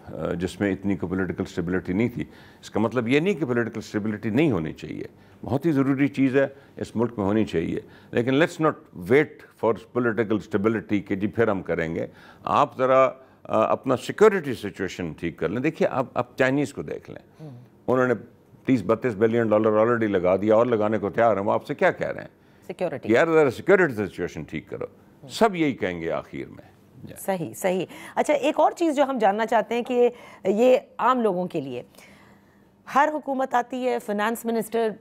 जिसमें इतनी को पॉलिटिकल स्टेबिलिटी नहीं थी। इसका मतलब ये नहीं कि पॉलिटिकल स्टेबिलिटी नहीं होनी चाहिए, बहुत ही ज़रूरी चीज़ है, इस मुल्क में होनी चाहिए, लेकिन let's not wait for political stability कि जी फिर हम करेंगे। आप ज़रा अपना सिक्योरिटी सिचुएशन ठीक कर लें। देखिए आप चाइनीज़ को देख लें, उन्होंने 30-32 बिलियन डॉलर ऑलरेडी लगा दिया और लगाने को तैयार हैं। वो आपसे क्या कह रहे हैं? सिक्योरिटी, यार ज़रा सिक्योरिटी सिचुएशन ठीक करो। सब यही कहेंगे आखिर में। सही सही। अच्छा, एक और चीज़ जो हम जानना चाहते हैं कि ये आम लोगों के लिए, हर हुकूमत आती है, फाइनेंस मिनिस्टर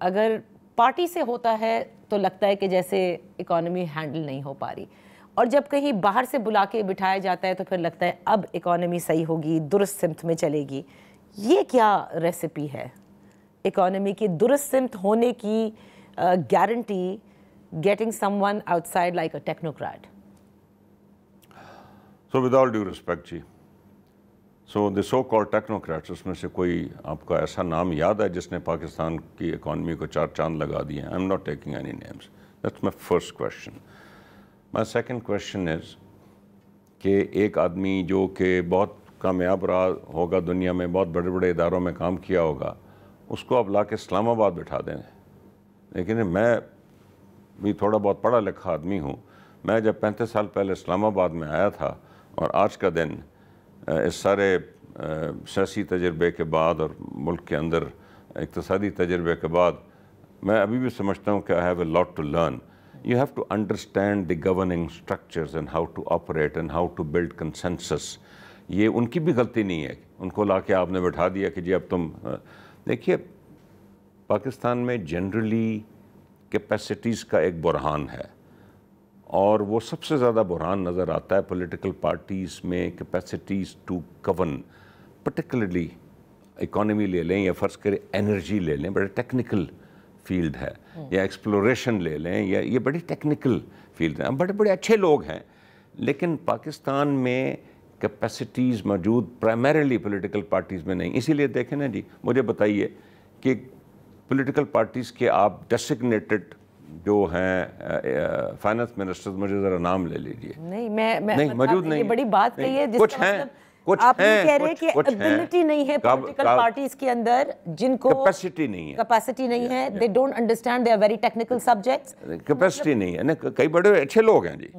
अगर पार्टी से होता है तो लगता है कि जैसे इकॉनमी हैंडल नहीं हो पा रही, और जब कहीं बाहर से बुला के बिठाया जाता है तो फिर लगता है अब इकॉनमी सही होगी, दुरुस्त सिमत में चलेगी। ये क्या रेसिपी है इकॉनमी की दुरुस्त सिमत होने की guarantee, getting someone outside like a technocrat? So with all due respect जी, so the so-called technocrats, उसमें से कोई आपका ऐसा नाम याद है जिसने पाकिस्तान की इकॉनमी को 4 चांद लगा दिए हैं? I'm not taking any names. That's my first question. My second question is कि एक आदमी जो कि बहुत कामयाब रहा होगा दुनिया में, बहुत बड़े बड़े इदारों में काम किया होगा, उसको आप ला के इस्लामाबाद बिठा दें। लेकिन मैं भी थोड़ा बहुत पढ़ा लिखा आदमी हूँ। मैं जब 35 साल पहले इस्लामाबाद में आया था और आज का दिन इस सारे सियासी तजर्बे के बाद और मुल्क के अंदर इक़्तिसादी तजर्बे के बाद, मैं अभी भी समझता हूँ कि I have a lot to learn. You have to understand the governing structures and how to operate and how to build consensus. ये उनकी भी गलती नहीं है, उनको ला के आपने बैठा दिया कि जी अब तुम देखिए, पाकिस्तान में जनरली कैपेसिटीज़ का एक बुरहान है और वो सबसे ज़्यादा बुरहान नज़र आता है पॉलिटिकल पार्टीज़ में, capacities to govern. Particularly economy ले लें या फ़र्ज़ करें एनर्जी ले लें, बड़े टेक्निकल फील्ड है, या एक्सप्लोरेशन ले लें, या ये बड़ी टेक्निकल फील्ड है, बड़े बड़े अच्छे लोग हैं, लेकिन पाकिस्तान में कैपेसिटीज़ मौजूद प्राइमरीली पॉलिटिकल पार्टीज़ में नहीं। इसीलिए देखें ना जी, मुझे बताइए कि पॉलिटिकल पार्टीज़ के आप डेसिग्नेटेड जो हैं फाइनेंस मिनिस्टर्स, मुझे ज़रा नाम ले लीजिए। नहीं मौजूद नहीं, ये बड़ी बात कही है। कुछ हैं, कुछ आप हैं, कह रहे हैं कि एबिलिटी नहीं है पॉलिटिकल पार्टीज के अंदर, जिनको कैपेसिटी नहीं है, they don't understand, they are very technical subjects, capacity नहीं है ना। कई बड़े अच्छे लोग हैं जी,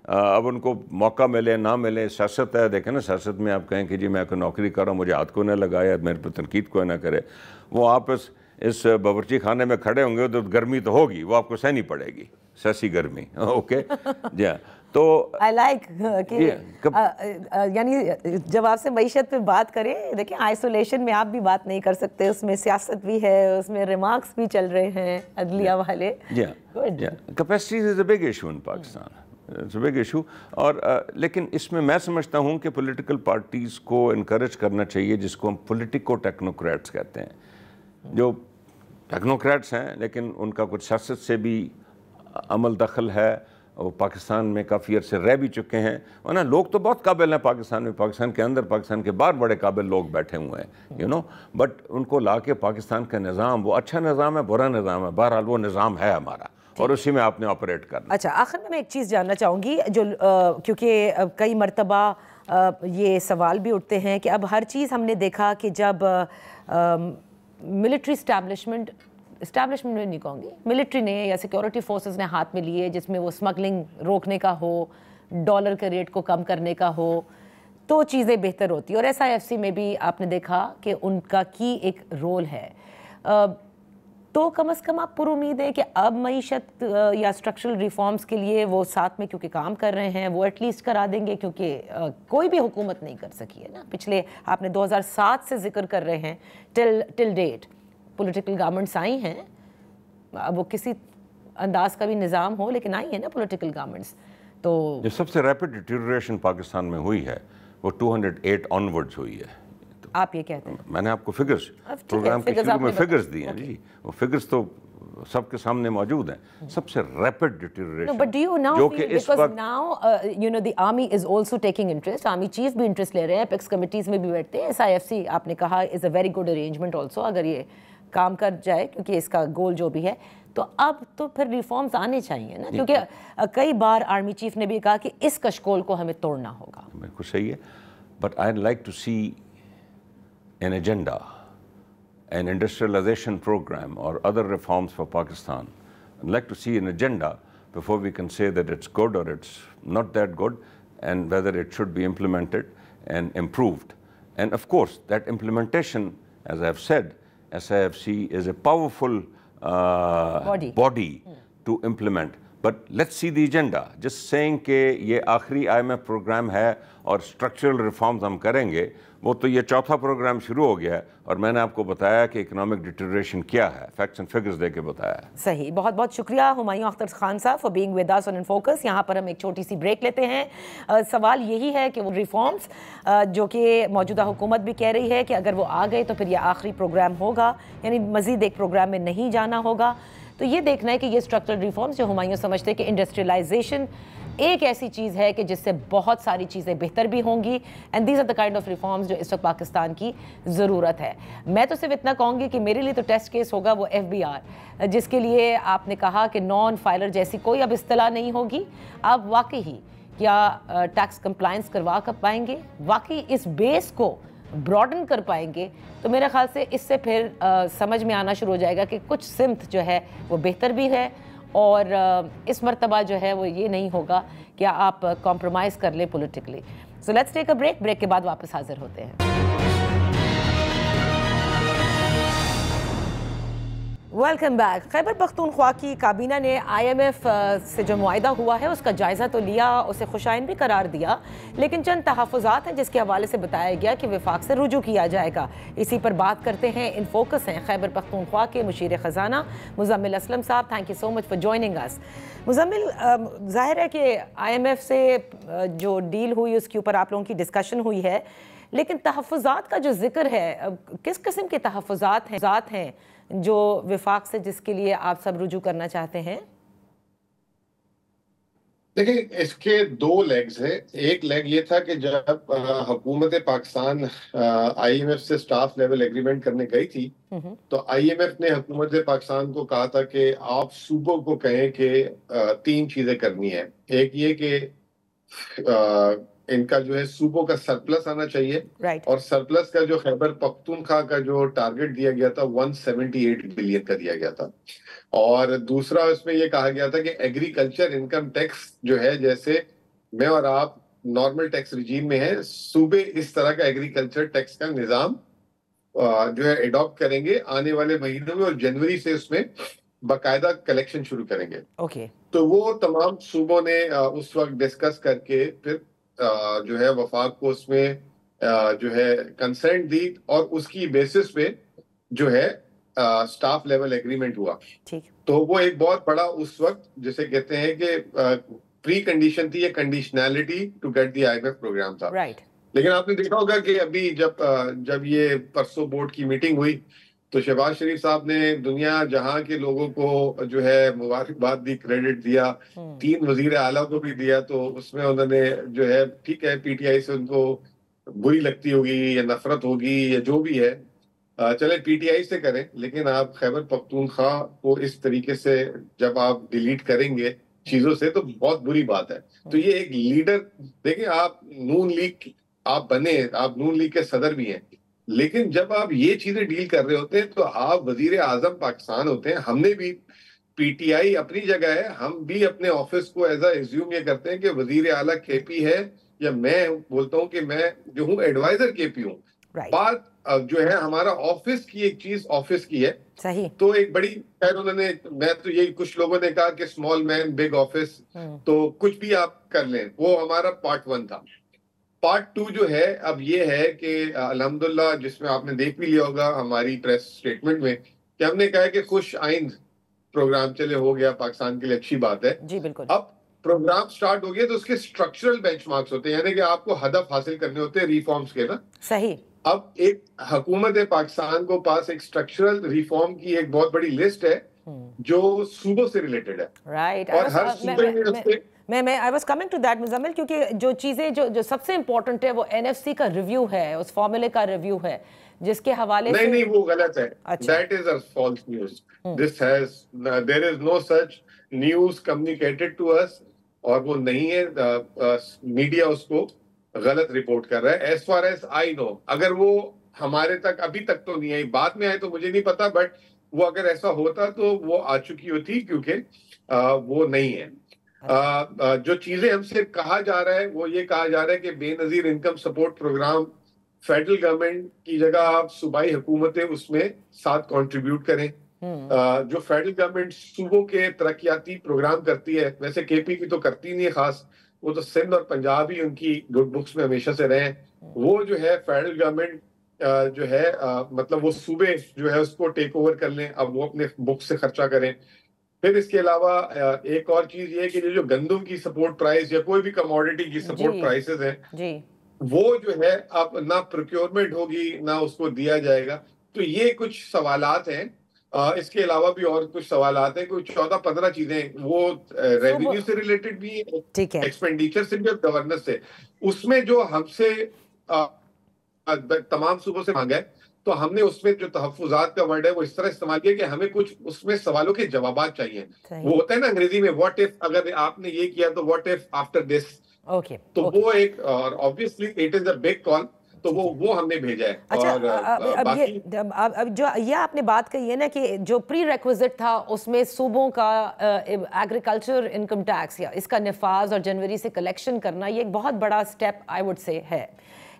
अब उनको मौका मिले ना मिले, सियासत है। देखें ना, सियासत में आप कहें कि जी मैं कोई नौकरी कर रहा हूँ, मुझे हाथ को न लगाए, मेरे पर तनकीद को ना करे, वो आप इस बावर्ची खाने में खड़े होंगे तो गर्मी तो होगी, वो आपको सहनी पड़ेगी, सियासी गर्मी। ओके जी, तो आई लाइक कि यानी जब आपसे मईशत पे बात करें, देखिए आइसोलेशन में आप भी बात नहीं कर सकते, उसमें सियासत भी है, उसमें रिमार्क्स भी चल रहे हैं अदलिया वाले। Capacity is a big issue in Pakistan, it's a big issue. और लेकिन इसमें मैं समझता हूँ कि पॉलिटिकल पार्टीज़ को इनकरेज करना चाहिए, जिसको हम पॉलिटिको टेक्नोक्रेट्स कहते हैं, जो टेक्नोक्रेट्स हैं लेकिन उनका कुछ सियासत से भी अमल दखल है, वो पाकिस्तान में काफ़ी अरसे रह भी चुके हैं। वरना लोग तो बहुत काबिल हैं पाकिस्तान में, पाकिस्तान के अंदर, पाकिस्तान के बाहर बड़े काबिल लोग बैठे हुए हैं, यू नो, बट उनको ला के पाकिस्तान का निज़ाम, वो अच्छा निज़ाम है, बुरा निज़ाम है, बहरहाल वो निज़ाम है हमारा और उसी में आपने ऑपरेट करना। अच्छा, आखिर में मैं एक चीज़ जानना चाहूँगी, जो क्योंकि कई मरतबा ये सवाल भी उठते हैं कि अब हर चीज़ हमने देखा कि जब मिलिट्री इस्टेब्लिशमेंट में नहीं कहूँगी, मिलिट्री ने या सिक्योरिटी फोर्सेस ने हाथ में लिए, जिसमें वो स्मगलिंग रोकने का हो, डॉलर के रेट को कम करने का हो, तो चीज़ें बेहतर होती। और SIFC में भी आपने देखा कि उनका की एक रोल है। तो कम से कम आप पुरुमीद है कि अब मईशत या स्ट्रक्चरल रिफॉर्म्स के लिए वो साथ में क्योंकि काम कर रहे हैं, वो एटलीस्ट करा देंगे, क्योंकि कोई भी हुकूमत नहीं कर सकी है ना। पिछले आपने 2007 से जिक्र कर रहे हैं, टिल डेट पॉलिटिकल गवर्नमेंट्स आई हैं, अब वो किसी अंदाज का भी निज़ाम हो, लेकिन आई है ना पॉलिटिकल गवर्नमेंट्स। तो जो सबसे रैपिड डिटेरियोरेशन पाकिस्तान में हुई है वो 208 ऑनवर्ड्स हुई है। आप ये कहते हैं? मैंने आपको फिगर्स प्रोग्राम के शुरू में फिगर्स दिए हैं जी, वो फिगर्स तो سب کے سامنے موجود ہیں، سب سے rapid deterioration. But do you now جو feel, کہ اس because وقت now the army is also taking interest, army chief بھی انٹرسٹ لے رہے ہیں, اپیکس کمیٹیز میں بھی بیٹھتے ہیں, SIFC آپ نے کہا is a very good arrangement also, اگر یہ کام کر جائے کیونکہ اس کا گول جو بھی ہے, تو اب تو پھر ریفارمز آنے چاہیے نا, کیونکہ کئی بار آرمی چیف نے بھی کہا کہ اس کشکول کو ہمیں توڑنا ہوگا. بالکل صحیح ہے, but I'd like to see an agenda, an industrialization program or other reforms for Pakistan. I'd like to see an agenda before we can say that it's good or it's not that good, and whether it should be implemented and improved. And of course, that implementation, as I have said, SIFC is a powerful body to implement. But let's see the agenda. Just saying کہ یہ آخری IMF programme ہے اور structural reforms ہم کریں گے, وہ تو یہ چوتھا پروگرام شروع ہو گیا ہے, اور میں نے آپ کو بتایا کہ اکنامک ڈیٹیریشن کیا ہے, فیکٹس اینڈ فگرز دے کے بتایا ہے. صحیح, بہت بہت شکریہ Humayun Akhtar Khan sahib for being with us on in focus. یہاں پر ہم ایک چھوٹی سی بریک لیتے ہیں. سوال یہی ہے کہ وہ ریفارمز جو کہ موجودہ حکومت بھی کہہ رہی ہے کہ اگر وہ آ گئے تو پھر یہ آخری پروگرام ہوگا, یعنی مزید ایک پروگرام میں نہیں جانا ہوگا, تو یہ دیکھنا ہے کہ یہ اسٹرکچرل ریفارمز جو ہمایوں سمجھتے ہیں کہ انڈسٹریلائزیشن ایک ایسی چیز ہے کہ جس سے بہت ساری چیزیں بہتر بھی ہوں گی, and these are the kind of reforms جو اس وقت پاکستان کی ضرورت ہے. میں تو صرف اتنا کہوں گی کہ میرے لیے تو ٹیسٹ کیس ہوگا وہ FBR, جس کے لیے آپ نے کہا کہ نان فائلر جیسی کوئی اب اصطلاح نہیں ہوگی. آپ واقعی کیا ٹیکس کمپلائنس کروا کر پائیں گے, واقعی اس بیس کو براڈن کر پائیں گے, تو میرے خیال سے اس سے پھر سمجھ میں آنا شروع ہو جائے گا کہ کچھ سمت جو ہے وہ بہتر بھی ہے, اور اس مرتبہ جو ہے وہ یہ نہیں ہوگا کہ آپ کمپرومائز کر لیں politically. So let's take a break, break کے بعد واپس حاضر ہوتے ہیں. Welcome back. خیبر پختونخوا کی کابینہ نے IMF سے جو معاہدہ ہوا ہے اس کا جائزہ تو لیا, اسے خوشائن بھی قرار دیا, لیکن چند تحفظات ہیں جس کے حوالے سے بتایا گیا کہ وفاق سے رجوع کیا جائے گا. اسی پر بات کرتے ہیں. ان فوکس ہیں خیبر پختونخوا کے مشیر خزانہ Muzammil Aslam Sahab. Thank you so much for joining us. Muzammil, ظاہر ہے کہ IMF سے جو ڈیل ہوئی اس کے اوپر آپ لوگوں کی ڈسکشن ہوئی ہے, لیکن تحفظات کا جو ذکر ہے, کس قسم کے تحفظات ہیں جو وفاق سے جس کے لیے آپ سب رجوع کرنا چاہتے ہیں؟ دیکھیں, اس کے دو لیگز ہیں. ایک لیگ یہ تھا کہ جب حکومت پاکستان IMF سے سٹاف لیول ایگریمنٹ کرنے گئی تھی, تو IMF نے حکومت پاکستان کو کہا تھا کہ آپ صوبوں کو کہیں کہ 3 چیزیں کرنی ہیں. ایک یہ کہ ان کا جو ہے صوبوں کا سرپلس آنا چاہیے, اور سرپلس کا جو خیبر پختونخوا کا جو ٹارگٹ دیا گیا تھا 178 بلین کا دیا گیا تھا. اور دوسرا اس میں یہ کہا گیا تھا کہ ایگریکلچر انکم ٹیکس جو ہے, جیسے میں اور آپ نارمل ٹیکس رجیم میں ہیں, صوبے اس طرح کا ایگریکلچر ٹیکس کا نظام جو ہے ایڈاپٹ کریں گے آنے والے مہینوں میں, اور جنوری سے اس میں باقاعدہ کلیکشن شروع کریں گے. تو وہ تمام صوبوں نے اس وقت ڈسکس کر کے پھر جو ہے وفاق کو اس میں جو ہے کنسنٹ دی, اور اس کی بیسس پہ جو ہے سٹاف لیول ایگریمنٹ ہوا. تو وہ ایک بہت بڑا اس وقت جسے کہتے ہیں کہ پری کنڈیشن تھی, یہ conditionality to get the IMF programme تھا. لیکن آپ نے دیکھا ہوگا کہ ابھی جب یہ پرسوں بورڈ کی میٹنگ ہوئی تو شہباز شریف صاحب نے دنیا جہاں کے لوگوں کو جو ہے مبارکباد دی, کریڈٹ دیا, 3 وزیر اعلیٰ کو بھی دیا. تو اس میں انہوں نے جو ہے, ٹھیک ہے PTI سے ان کو بری لگتی ہوگی یا نفرت ہوگی یا جو بھی ہے, چلے PTI سے کریں, لیکن آپ خیبر پختونخوا کو اس طریقے سے جب آپ ڈیلیٹ کریں گے چیزوں سے تو بہت بری بات ہے. تو یہ ایک لیڈر, دیکھیں آپ نون لیگ آپ بنے, آپ نون لیگ کے صدر بھی ہیں, لیکن جب آپ یہ چیزیں ڈیل کر رہے ہوتے ہیں تو آپ وزیر اعظم پاکستان ہوتے ہیں. ہم نے بھی PTI اپنی جگہ ہے, ہم بھی اپنے آفس کو ایز اے ایزیوم یہ کرتے ہیں کہ وزیر اعلیٰ KP ہے, یا میں بولتا ہوں کہ میں جو ہوں ایڈوائزر KP ہوں. بات جو ہے ہمارا آفس کی ایک چیز آفس کی ہے. تو ایک بڑی خیر انہوں نے, میں تو یہی کچھ لوگوں نے کہا کہ اسمال مین بگ آفس, تو کچھ بھی آپ کر لیں, وہ ہمارا پارٹ 1 تھا. پارٹ 2 جو ہے اب یہ ہے کہ الحمدللہ, جس میں آپ نے دیکھ بھی لیا ہوگا ہماری پریس سٹیٹمنٹ میں, کہ ہم نے کہا کہ خوش آئند پروگرام چلے ہو گیا پاکستان کے لیے, اچھی بات ہے. جی بالکل. اب پروگرام سٹارٹ ہو گیا تو اس کے سٹرکچرل بینچ مارکس ہوتے ہیں, یعنی کہ آپ کو ہدف حاصل کرنے ہوتے ہیں ریفارمز کے نا. صحیح. اب ایک حکومت پاکستان کو پاس ایک سٹرکچرل ریفارم کی ایک بہت بڑی لسٹ ہے, जो सूबों से रिलेटेड है। राइट, और हर सूबे में उससे मैं I was coming to that Muzammil, क्योंकि जो चीजें जो सबसे इंपॉर्टेंट है वो एनएफसी का रिव्यू है, उस फॉर्मूले का रिव्यू है, जिसके हवाले से नहीं वो गलत है। That is a false news. This has there is no such news communicated to us, और वो नहीं है। मीडिया उसको गलत रिपोर्ट कर रहा है। As far as I know, अगर वो हमारे तक अभी तक तो नहीं आई, बाद में आए तो मुझे नहीं पता, बट वो अगर ऐसा होता तो वो आ चुकी होती, क्योंकि वो नहीं है। जो चीजें हमसे कहा जा रहा है वो ये कहा जा रहा है कि Benazir income support program federal government की जगह आप सूबाई हुकूमतें उसमें साथ कंट्रीब्यूट करें। जो फेडरल गवर्नमेंट सूबों के तरक्याती प्रोग्राम करती है, वैसे केपी की तो करती नहीं है खास, वो तो सिंध और पंजाब ही उनकी गुड बुक्स में हमेशा से रहे। वो जो है फेडरल गवर्नमेंट जो है मतलब वो सूबे जो है उसको टेक ओवर कर लें, अब वो अपने बुक से खर्चा करें। फिर इसके अलावा एक और चीज ये है कि जो गंदम की सपोर्ट प्राइस या कोई भी कमोडिटी की सपोर्ट प्राइसेस हैं, वो जो है अब ना प्रोक्योरमेंट होगी ना उसको दिया जाएगा। तो ये कुछ सवालात हैं। इसके अलावा भी और कुछ सवालात हैं, कोई 14-15 चीजें, वो रेवेन्यू से रिलेटेड भी है, एक्सपेंडिचर से भी और गवर्नेंस से। उसमें जो हमसे तमाम सूबों से मांगा है, तो हमने उसमें जो तहफ्फुजात का वर्ड है वो इस तरह इस्तेमाल किया कि हमें कुछ उसमें सवालों के जवाब चाहिए। वो होता है ना अंग्रेजी में, व्हाट इफ, अगर आपने ये किया तो व्हाट इफ आफ्टर दिस। तो वो एक, और obviously it is a big call, तो वो हमने भेजा है। अच्छा, और अब जो ये आपने बात कही है ना कि जो प्री रिक्विजिट था उसमें सूबों का एग्रीकल्चर इनकम टैक्स या इसका नफाज और जनवरी से कलेक्शन करना, ये एक बहुत बड़ा स्टेप आई वुड से है।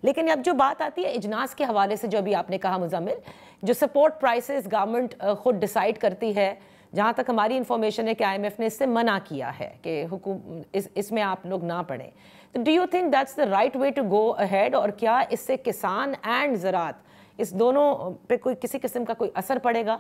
लेकिन अब जो बात आती है इजनास के हवाले से, जो अभी आपने कहा मुजम्मिल, जो सपोर्ट प्राइसेस गवर्नमेंट खुद डिसाइड करती है, जहाँ तक हमारी इंफॉर्मेशन है कि IMF ने इससे मना किया है कि इसमें आप लोग ना पढ़ें। तो do you think that's the right way to go ahead, और क्या इससे किसान एंड ज़राअत इस दोनों पे कोई किसी किस्म का कोई असर पड़ेगा?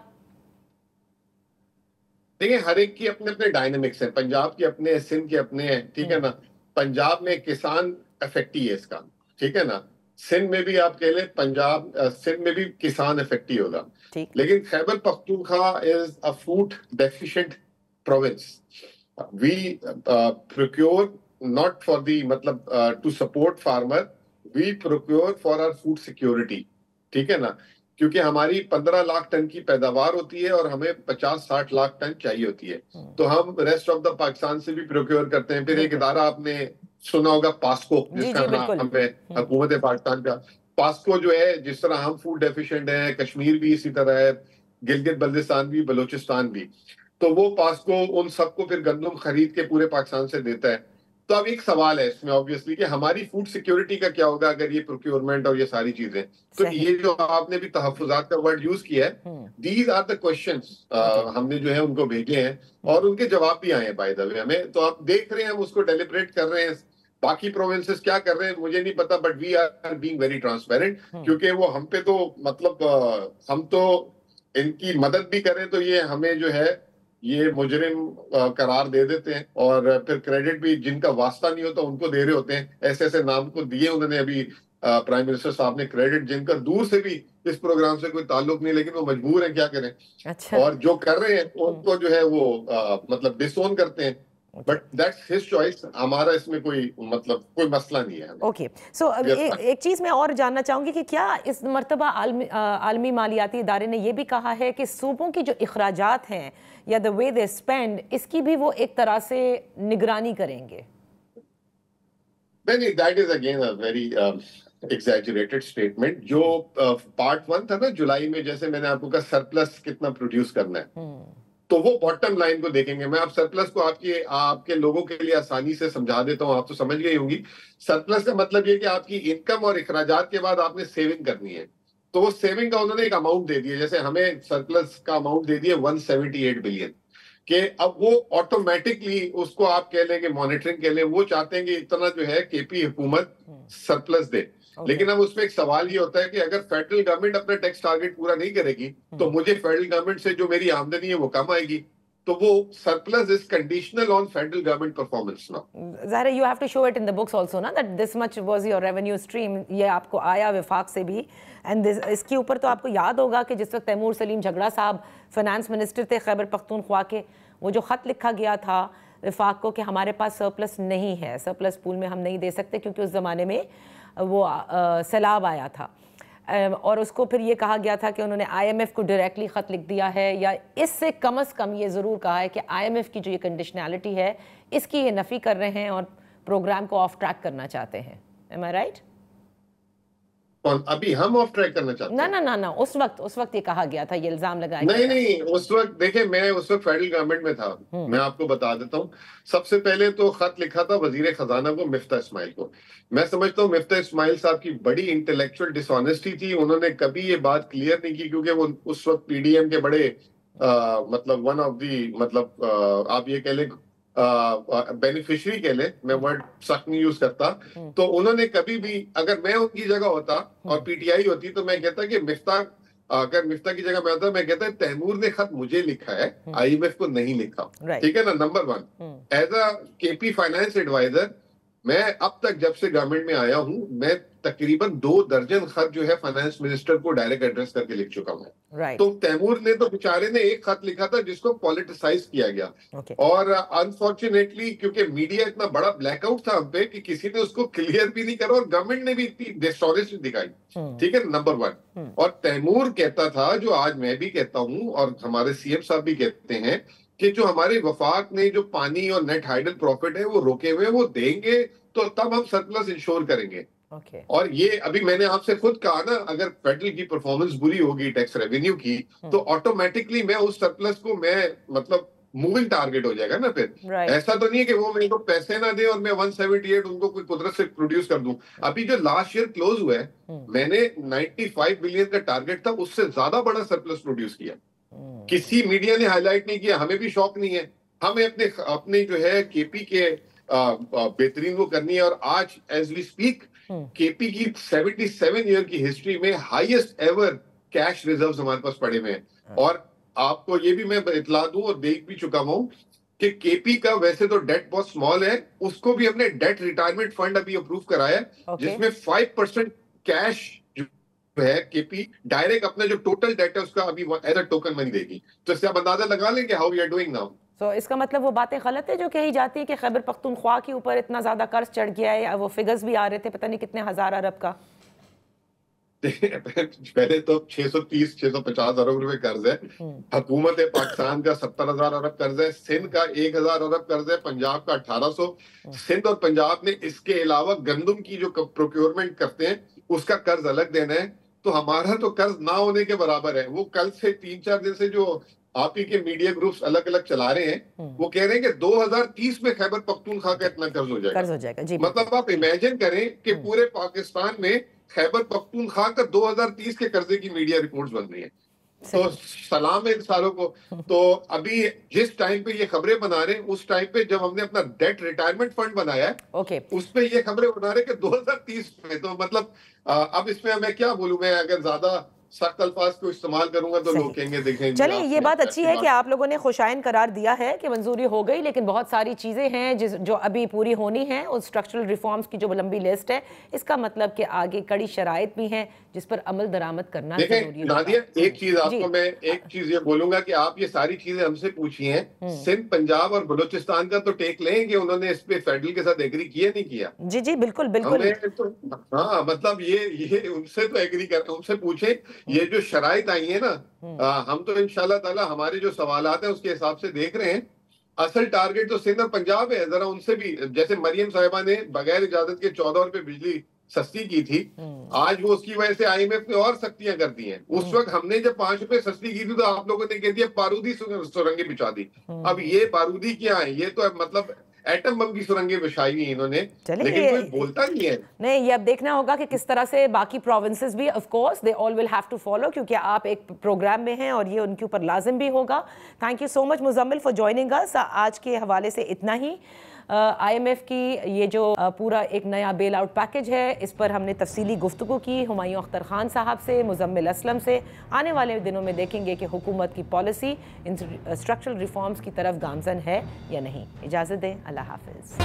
देखिए, हर एक की अपने अपने डायनेमिक्स हैं। पंजाब के अपने, सिंध के अपने हैं, ठीक है ना। पंजाब में किसान इफेक्टी है इसका, ठीक है ना। सिंध में भी आप कह लें, पंजाब सिंध में भी किसान इफेक्टी होगा। लेकिन Khyber Pakhtunkhwa is a food deficient province. We procure not for the मतलब to support farmer, we procure for our food security, ठीक है ना। क्योंकि हमारी 15 लाख टन की पैदावार होती है और हमें 50-60 लाख टन चाहिए होती है, तो हम रेस्ट ऑफ द पाकिस्तान से भी प्रोक्योर करते हैं। फिर एक इदारा आपने सुना होगा, पास्को, जिसका नाम है हुकूमत पाकिस्तान का। पास्को जो है, जिस तरह हम फूड डेफिशिएंट है, कश्मीर भी इसी तरह है, गिलगित बल्तिस्तान भी, बलूचिस्तान भी, तो वो पास्को उन सबको फिर गंदम खरीद के पूरे पाकिस्तान से देता है। तो अब एक सवाल है इसमें ऑब्वियसली कि हमारी फूड सिक्योरिटी का क्या होगा अगर ये प्रोक्योरमेंट और ये सारी चीजें। तो ये जो आपने भी तहफ्फुजात का वर्ड यूज किया है, दीज आर द क्वेश्चंस हमने जो है उनको भेजे हैं और उनके जवाब भी आए हैं बाय द वे हमें। तो आप देख रहे हैं, हम उसको डेलिब्रेट कर रहे हैं। बाकी प्रोविंसेस क्या कर रहे हैं मुझे नहीं पता, but we are being very transparent, क्योंकि वो हम पे तो मतलब हम तो इनकी मदद भी करें तो ये हमें जो है ये मुजरिम करार दे देते हैं, और फिर क्रेडिट भी जिनका वास्ता नहीं होता उनको दे रहे होते हैं। ऐसे ऐसे नाम को दिए उन्होंने अभी प्राइम मिनिस्टर साहब ने क्रेडिट, जिनका दूर से भी इस प्रोग्राम से कोई ताल्लुक नहीं, लेकिन वो मजबूर है, क्या करें। अच्छा। और जो कर रहे हैं उनको जो है वो मतलब डिसोन करते हैं, बट दैट्स हिज चॉइस। हमारा इसमें कोई मतलब कोई मसला नहीं है। ओके, सो एक चीज मैं और जानना चाहूंगी कि क्या इस मर्तबा आलमी मालियाती इदारे ने यह भी कहा है कि सूबों की जो इखराजात हैं या द वे दे स्पेंड, इसकी भी वो एक तरह से निगरानी करेंगे? नहीं, that is again a very exaggerated statement. जो पार्ट 1 था ना जुलाई में, जैसे मैंने आपको कहा सरप्लस कितना प्रोड्यूस करना है, तो वो बॉटम लाइन को देखेंगे। मैं आप सरप्लस को आपके लोगों के लिए आसानी से समझा देता हूं, आप तो समझ गई होंगी। सरप्लस का मतलब ये कि आपकी इनकम और इखराजात के बाद आपने सेविंग करनी है। तो वो सेविंग का उन्होंने एक अमाउंट दे दिया, जैसे हमें सरप्लस का अमाउंट दे दिया 178 बिलियन के। अब वो ऑटोमेटिकली उसको आप कह लेंगे मॉनिटरिंग के लिए, वो चाहते हैं कि इतना जो है केपी हुकूमत सरप्लस दे। लेकिन अब उसमें एक सवाल ये होता है कि अगर फेडरल गवर्नमेंट अपना टैक्स टारगेट पूरा नहीं करेगी तो मुझे फेडरल गवर्नमेंट से जो मेरी आमदनी है वो कम आएगी। तो वो surplus is conditional on federal government performance now. Zahra, you have to show it in the books also ना, that this much was your revenue stream. ये आपको आया विफाक से भी, and इसके ऊपर तो आपको याद होगा कि जिस वक्त तैमूर सलीम झगड़ा साहब फाइनेंस मिनिस्टर थे खैबर पख्तूनख्वा के, वो जो ख़त लिखा गया था विफाक को कि हमारे पास सरप्लस नहीं है, सरप्लस पूल में हम नहीं दे सकते क्योंकि उस ज़माने में वो सैलाब आया था, और उसको फिर ये कहा गया था कि उन्होंने IMF को डायरेक्टली ख़त लिख दिया है, या इससे कम से कम ये ज़रूर कहा है कि IMF की जो ये कंडीशनैलिटी है इसकी ये नफ़ी कर रहे हैं और प्रोग्राम को ऑफ ट्रैक करना चाहते हैं। Am I right? और अभी हम ऑफ ट्रैक करना चाहते हैं? ना, उस वक्त ये कहा गया था, ये इल्जाम लगाया नहीं, उस वक्त देखें, मैं उस वक्त फेडरल गवर्नमेंट में था, मैं आपको बता देता हूँ। सबसे पहले तो खत लिखा था वजीर खजाना को, मिफ्ता इस्माइल को। मैं समझता हूँ मिफ्ता इस्माइल साहब की बड़ी इंटेलेक्चुअल डिसऑनेस्टी थी, उन्होंने कभी ये बात क्लियर नहीं की, क्योंकि वो उस वक्त PDM के बड़े मतलब वन ऑफ दी, मतलब आप ये कह लें बेनिफिशियरी कह ले, मैं वर्ड सख्त नहीं यूज करता, तो उन्होंने कभी भी, अगर मैं उनकी जगह होता और PTI होती, तो मैं कहता कि अगर मिफ्ता की जगह मैं होता, मैं कहता तैमूर ने खत मुझे लिखा है, IMF को नहीं लिखा। ठीक है ना, number 1 as a KP finance adviser, मैं अब तक जब से गवर्नमेंट में आया हूं, मैं तकरीबन 2 दर्जन खत जो है फाइनेंस मिनिस्टर को डायरेक्ट एड्रेस करके लिख चुका हूं। तो तैमूर ने तो बेचारे ने एक खत लिखा था जिसको पॉलिटिसाइज किया गया, और अनफॉर्चुनेटली क्योंकि मीडिया इतना बड़ा ब्लैकआउट था हम पे कि किसी ने उसको क्लियर भी नहीं करा, और गवर्नमेंट ने भी इतनी डिसऑनेस्टी दिखाई। ठीक है, नंबर 1। और तैमूर कहता था, जो आज मैं भी कहता हूँ और हमारे CM साहब भी कहते हैं, कि जो हमारे वफाक ने जो पानी और नेट हाइडल प्रॉफिट है वो रोके हुए, वो देंगे तो तब हम सरप्लस इंश्योर करेंगे। और ये अभी मैंने आपसे खुद कहा ना, अगर फेडरल की परफॉर्मेंस बुरी होगी टैक्स रेवेन्यू की, तो ऑटोमेटिकली मैं उस सरप्लस को मतलब मूविंग टारगेट हो जाएगा ना फिर। ऐसा तो नहीं है कि वो मेरे को पैसे ना दे और मैं 178 उनको कोई कुदरत से प्रोड्यूस कर दूं। अभी जो लास्ट ईयर क्लोज हुआ है, मैंने 95 बिलियन का टारगेट था, उससे ज्यादा बड़ा सरप्लस प्रोड्यूस किया। किसी मीडिया ने हाईलाइट नहीं किया, हमें भी शौक नहीं है, हमें अपने जो है KP के बेहतरीन वो करनी है। और आज एज वी स्पीक KP की 77 ईयर की हिस्ट्री में हाईएस्ट एवर कैश रिजर्व्स हमारे पास पड़े हुए हैं। और आपको ये भी मैं इतला दूं और देख भी चुका हूं कि KP का वैसे तो डेट बहुत स्मॉल है, उसको भी हमने डेट रिटायरमेंट फंड अभी अप्रूव कराया है, जिसमें 5% कैश है KP डायरेक्ट अपना जो टोटल डेट है उसका अभी एज अ टोकन मनी देगी। तो इससे आप अंदाजा लगा लें कि how we are doing now. तो इसका मतलब वो बातें गलत है जो कही जाती है कि खैबर पख्तूनख्वा के ऊपर इतना ज्यादा कर्ज चढ़ गया है, या वो फिगर्स भी आ रहे थे पता नहीं कितने हजार अरब का। पहले तो 630-650 अरब रुपए कर्ज है, हुकूमत पाकिस्तान का 70,000 अरब कर्ज है, सिंध का 1,000 अरब कर्ज है, पंजाब का 1800। सिंध और पंजाब ने इसके अलावा गंदम की जो प्रोक्योरमेंट करते हैं उसका कर्ज अलग देना है। तो हमारा तो कर्ज ना होने के बराबर है। वो कल से 3-4 दिन से जो आप ही के मीडिया ग्रुप्स अलग अलग चला रहे हैं, वो कह रहे हैं कि 2030 में खैबर पख्तूनख्वा का इतना कर्ज हो जाएगा। जी। मतलब आप इमेजिन करें कि पूरे पाकिस्तान में खैबर पख्तूनख्वा का 2030 के कर्जे की मीडिया रिपोर्ट्स बन रही है। तो सलाम है इन सारों को। तो अभी जिस टाइम पे ये खबरें बना रहे हैं, उस टाइम पे जब हमने अपना डेट रिटायरमेंट फंड बनाया है, उस पे ये खबरें बना रहे हैं कि 2030 में। तो मतलब अब इसमें मैं क्या बोलूं, मैं अगर ज्यादा सख्त अल्फाज को इस्तेमाल करूंगा तो लोग कहेंगे देखें। चलिए, ये बात अच्छी है कि आप लोगों ने खुशाइन करार दिया है कि मंजूरी हो गई, लेकिन बहुत सारी चीज़ें हैं जो अभी पूरी होनी हैं। उस स्ट्रक्चरल रिफॉर्म्स की जो लंबी लिस्ट है, इसका मतलब कि आगे कड़ी शराइत भी हैं जिस पर अमल दरामद करना जरूरी है। नादिया, एक चीज आपको मैं एक चीज ये बोलूंगा कि आप ये सारी चीजें हमसे पूछी हैं, सिंध, पंजाब और बलूचिस्तान का तो टेक लें कि उन्होंने इस पे फेडरल के साथ एग्री किया नहीं किया। जी बिल्कुल बिल्कुल। तो हाँ, मतलब ये उनसे तो एग्री कर, उनसे पूछे। ये जो शराइत आई है ना, हम तो इंशाल्लाह ताला हमारे जो सवालात हैं उसके हिसाब से देख रहे हैं। असल टारगेट तो सिंध और पंजाब है, जरा उनसे भी, जैसे मरियम साहिबा ने बगैर इजाजत के 14 रुपए बिजली सस्ती की थी, आज वो उसकी वजह से IMF ने और सख्तियां कर दी हैं। उस वक्त हमने जब 5 रुपए सस्ती की थी तो आप लोगों ने कह दिया बारूदी सुरंगें बिछा दी। अब ये बारूदी क्या है, ये तो मतलब एटम बम की सुरंगें बिछाई हुई इन्होंने, लेकिन कोई बोलता नहीं है। नहीं, ये अब देखना होगा कि किस तरह से बाकी प्रोविंसेस भी, of course they all will have to follow, क्योंकि आप एक प्रोग्राम में हैं और ये उनके ऊपर लाजिम भी होगा। Thank you so much Muzammil for joining अस। आज के हवाले से इतना ही। IMF کی یہ جو پورا ایک نیا بیل آؤٹ پیکج ہے اس پر ہم نے تفصیلی گفتگو کی ہمایوں اختر خان صاحب سے، مزمل اسلم سے۔ آنے والے دنوں میں دیکھیں گے کہ حکومت کی پالیسی اسٹرکچرل ریفارمز کی طرف گامزن ہے یا نہیں۔ اجازت دیں، اللہ حافظ۔